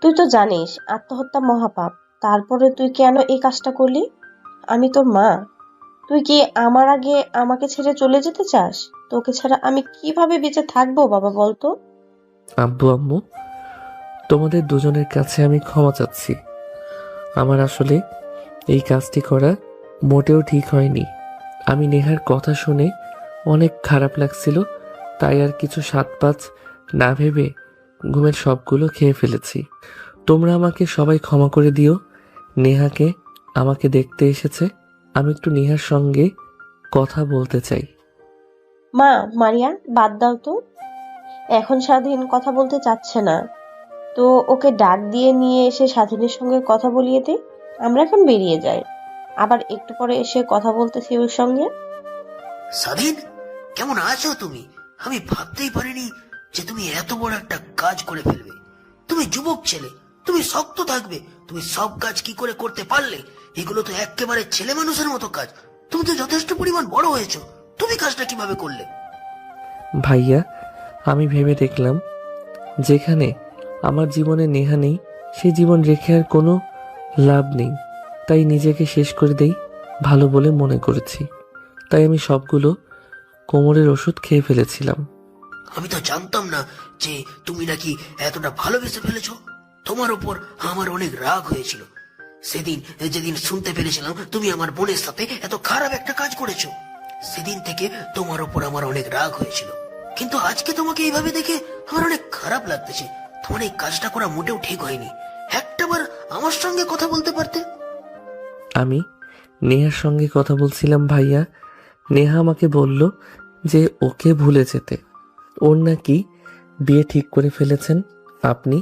তুই তো জানিস আত্মহত্যা মহাপাপ। তারপরে তুই কেন এই কাজটা করলি? আমি তোর মা। তুই কি আমার আগে আমাকে ছেড়ে চলে যেতে চাস? তোকে ছাড়া আমি কিভাবে বেঁচে থাকবো বাবা বলতো? আব্বু আম্মু, তোমাদের দুজনের কাছে আমি ক্ষমা চাচ্ছি। আমার আসলে এই কাজটি করা মোটেও ঠিক হয়নি। আমি নেহার কথা শুনে অনেক খারাপ লাগছিল, তাই আর কিছু সাত পাঁচ না ভেবে ঘুমের সবগুলো খেয়ে ফেলেছি। তোমরা আমাকে সবাই ক্ষমা করে দিও। নেহাকে আমাকে দেখতে এসেছে, আমি একটু নেহার সঙ্গে কথা বলতে চাই। মা, মারিয়া বাদ দাও তো, এখন স্বাধীন কথা বলতে চাচ্ছে না, তো ওকে ডাক দিয়ে নিয়ে এসে স্বাধীনের সঙ্গে কথা বলিয়ে দে। আমরা এখন বেরিয়ে যাই, আবার একটু পরে এসে কথা বলতেছি ওর সঙ্গে। স্বাধীন, কেমন আছো তুমি? আমি ভাবতেই পারিনি যে তুমি এত বড় একটা কাজ করে ফেলবে। তুমি যুবক ছেলে, তুমি শক্ত থাকবে, তুমি সব কাজ কি করে করতে পারলে? এগুলো তো একেবারে ছেলে মানুষের মতো কাজ। তুমি তো যথেষ্ট পরিমাণ বড় হয়েছো, তুমি কাজটা কিভাবে করলে? ভাইয়া, আমি ভেবে দেখলাম যেখানে আমার জীবনে নেহা নেই, সেই জীবন রেখে আর কোনো লাভ নেই, তাই নিজেকে শেষ করে দেই ভালো বলে মনে করেছি। তাই আমি সবগুলো কোমরের ওষুধ খেয়ে ফেলেছিলাম। আমি তো জানতাম না যে তুমি নাকি এতটা ভালোবেসে ফেলেছো। তোমার উপর আমার অনেক রাগ হয়েছিল সেদিন, যেদিন শুনতে পেরেছিলাম তুমি আমার বোনের সাথে এত খারাপ একটা কাজ করেছো। সেদিন থেকে তোমার উপর আমার অনেক রাগ হয়েছিল, কিন্তু আজকে তোমাকে এইভাবে দেখে আমার অনেক খারাপ লাগতেছে। তোমার এই কাজটা করা মোটেও ঠিক হয়নি। একটাবার আমার সঙ্গে কথা বলতে পারতে। আমি নেহার সঙ্গে কথা বলছিলাম ভাইয়া। নেহা আমাকে বলল যে ওকে ভুলে যেতে, ওর নাকি বিয়ে ঠিক করে ফেলেছেন আপনি,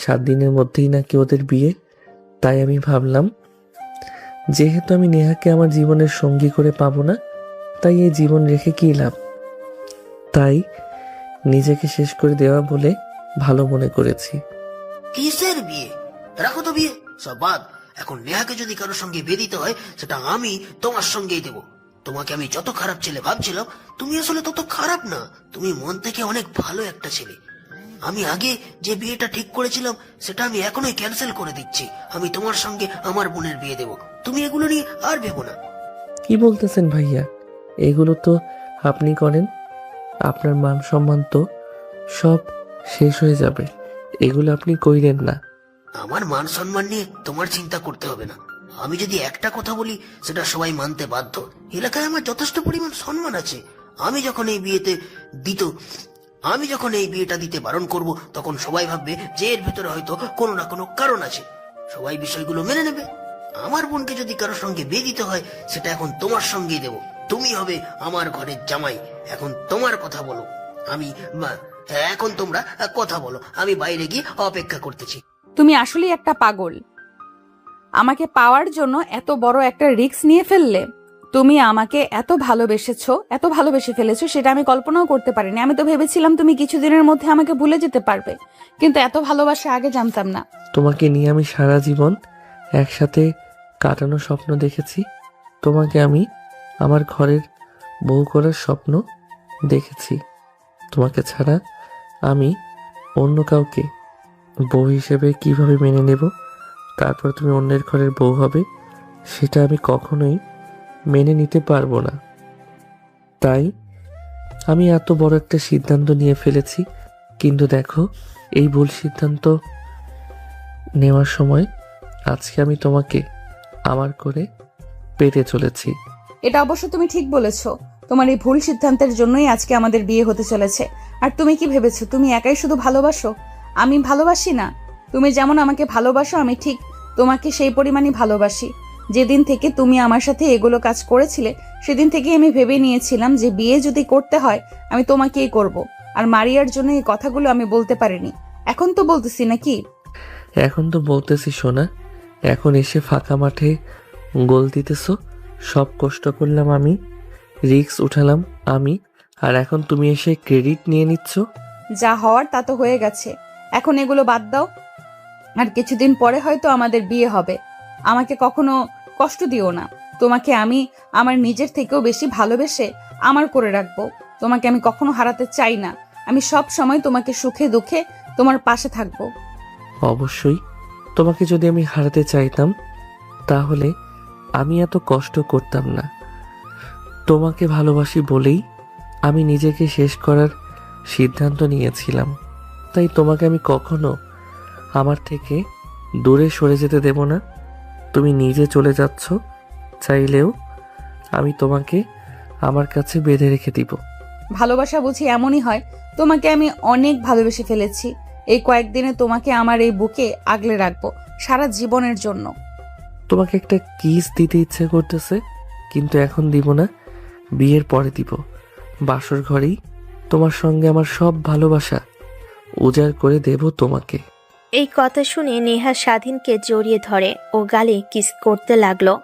7 দিনের মধ্যেই নাকি ওদের বিয়ে। তাই আমি ভাবলাম যেহেতু আমি নেহাকে আমার জীবনের সঙ্গী করে পাবো না, তাই এই জীবন রেখে কী লাভ, তাই নিজেকে শেষ করে দেওয়া বলে ভালো মনে করেছি। কিসের বিয়ে? রাখো তো বিয়ে, সব বাদ। এখন নেহাকে যদি কারোর সঙ্গে বিয়ে দিতে হয়, সেটা আমি তোমার সঙ্গেই দেব। তোমাকে আমি যত খারাপ ছেলে ভাবছিলাম, তুমি আসলে তত খারাপ না। তুমি মন থেকে অনেক ভালো একটা ছেলে। আমি আগে যে বিয়েটা ঠিক করেছিলাম সেটা আমি এখনই ক্যান্সেল করে দিচ্ছি। আমি তোমার সঙ্গে আমার বোনের বিয়ে দেব। তুমি এগুলো নিয়ে আর ভেবো না। কি বলতেছেন ভাইয়া? এগুলো তো আপনি করেন, আপনার মান সম্মান তো সব শেষ হয়ে যাবে। এগুলো আপনি কইরেন না। আমার মান সম্মান নিয়ে তোমার চিন্তা করতে হবে না। আমি যদি একটা কথা বলি সেটা সবাই মানতে বাধ্য। এলাকায় আমার যথেষ্ট পরিমাণ সম্মান আছে। আমি যখন এই বিয়েটা দিতে বারণ করব, তখন সবাই ভাববে যে এর ভেতরে হয়তো কোনো না কোনো কারণ আছে। সবাই বিষয়গুলো মেনে নেবে। আমার বোনকে যদি কারোর সঙ্গে বিয়ে দিতে হয়, সেটা এখন তোমার সঙ্গেই দেব। তুমি হবে আমার ঘরের জামাই। এখন তোমার কথা বলো। এখন তোমরা কথা বলো, আমি বাইরে গিয়ে অপেক্ষা করতেছি। তুমি আসলেই একটা পাগল। আমাকে পাওয়ার জন্য এত বড় একটা রিস্ক নিয়ে ফেললে। তুমি আমাকে এত ভালোবেসে ফেলেছো, সেটা আমি কল্পনাও করতে পারিনি। আমি তো ভেবেছিলাম তুমি কিছুদিনের মধ্যে আমাকে ভুলে যেতে পারবে, কিন্তু এত ভালোবাসা আগে জানতাম না। তোমাকে নিয়ে আমি সারা জীবন একসাথে কাটানোর স্বপ্ন দেখেছি। তোমাকে আমি আমার ঘরের বউ করার স্বপ্ন দেখেছি। তোমাকে ছাড়া আমি অন্য কাউকে বউ হিসেবে কিভাবে মেনে নেব, তারপর তুমি অন্যের ঘরের বউ হবে, সেটা আমি কখনোই মেনে নিতে পারবো না। তাই আমি এত বড় একটা সিদ্ধান্ত নিয়ে ফেলেছি, কিন্তু দেখো এই ভুল সিদ্ধান্ত নেওয়ার সময় আজকে আমি তোমাকে আমার করে পেতে চলেছি। এটা অবশ্য তুমি ঠিক বলেছো। তোমার এই ভুল সিদ্ধান্তের জন্যই আজকে আমাদের বিয়ে হতে চলেছে। আর তুমি কি ভেবেছো তুমি একাই শুধু ভালোবাসো? আমি ভালোবাসি না। তুমি যেমন আমাকে ভালোবাসো, আমি ঠিক তোমাকে সেই পরিমাণই ভালোবাসি। যেদিন থেকে তুমি আমার সাথে এগুলো কাজ করেছিলে, সেদিন থেকে আমি ভেবে নিয়েছিলাম যে বিয়ে যদি করতে হয় আমি তোমাকেই করব। আর মারিয়ার জন্য এই কথাগুলো আমি বলতে পারিনি। এখন তো বলতেছি নাকি? এখন তো বলতেছি সোনা। এখন এসে ফাঁকা মাঠে গোল দিতেছো। সব কষ্ট করলাম আমি, রিস্ক উঠালাম আমি, আর এখন তুমি এসে ক্রেডিট নিয়ে নিচ্ছ। যা হওয়ার তা তো হয়ে গেছে, এখন এগুলো বাদ দাও। আর কিছুদিন পরে হয়তো আমাদের বিয়ে হবে। আমাকে কখনো কষ্ট দিও না। তোমাকে আমি আমার নিজের থেকেও বেশি ভালোবেসে আমার করে রাখবো। তোমাকে আমি কখনো হারাতে চাই না। আমি সব সময় তোমাকে সুখে দুঃখে তোমার পাশে থাকবো। অবশ্যই, তোমাকে যদি আমি হারাতে চাইতাম তাহলে আমি এত কষ্ট করতাম না। তোমাকে ভালোবাসি বলেই আমি নিজেকে শেষ করার সিদ্ধান্ত নিয়েছিলাম, তাই তোমাকে আমি কখনো আমার থেকে দূরে সরে যেতে দেব না। তুমি নিজে চলে যাচ্ছ, চাইলেও আমি তোমাকে আমার কাছে বেঁধে রেখে দিব। ভালোবাসা বুঝি এমনই হয়? তোমাকে আমি অনেক ভালোবেসে ফেলেছি। এই কয়েকদিনে তোমাকে আমার এই বুকে আগলে রাখবো সারা জীবনের জন্য। তোমাকে একটা কিস দিতে ইচ্ছে করতেছে, কিন্তু এখন দিব না, বিয়ের পরে দিব। বাসর ঘরেই তোমার সঙ্গে আমার সব ভালোবাসা উজাড় করে দেব তোমাকে। এই কথা শুনে নেহা স্বাধীনকে জড়িয়ে ধরে ও গালে কিস করতে লাগলো।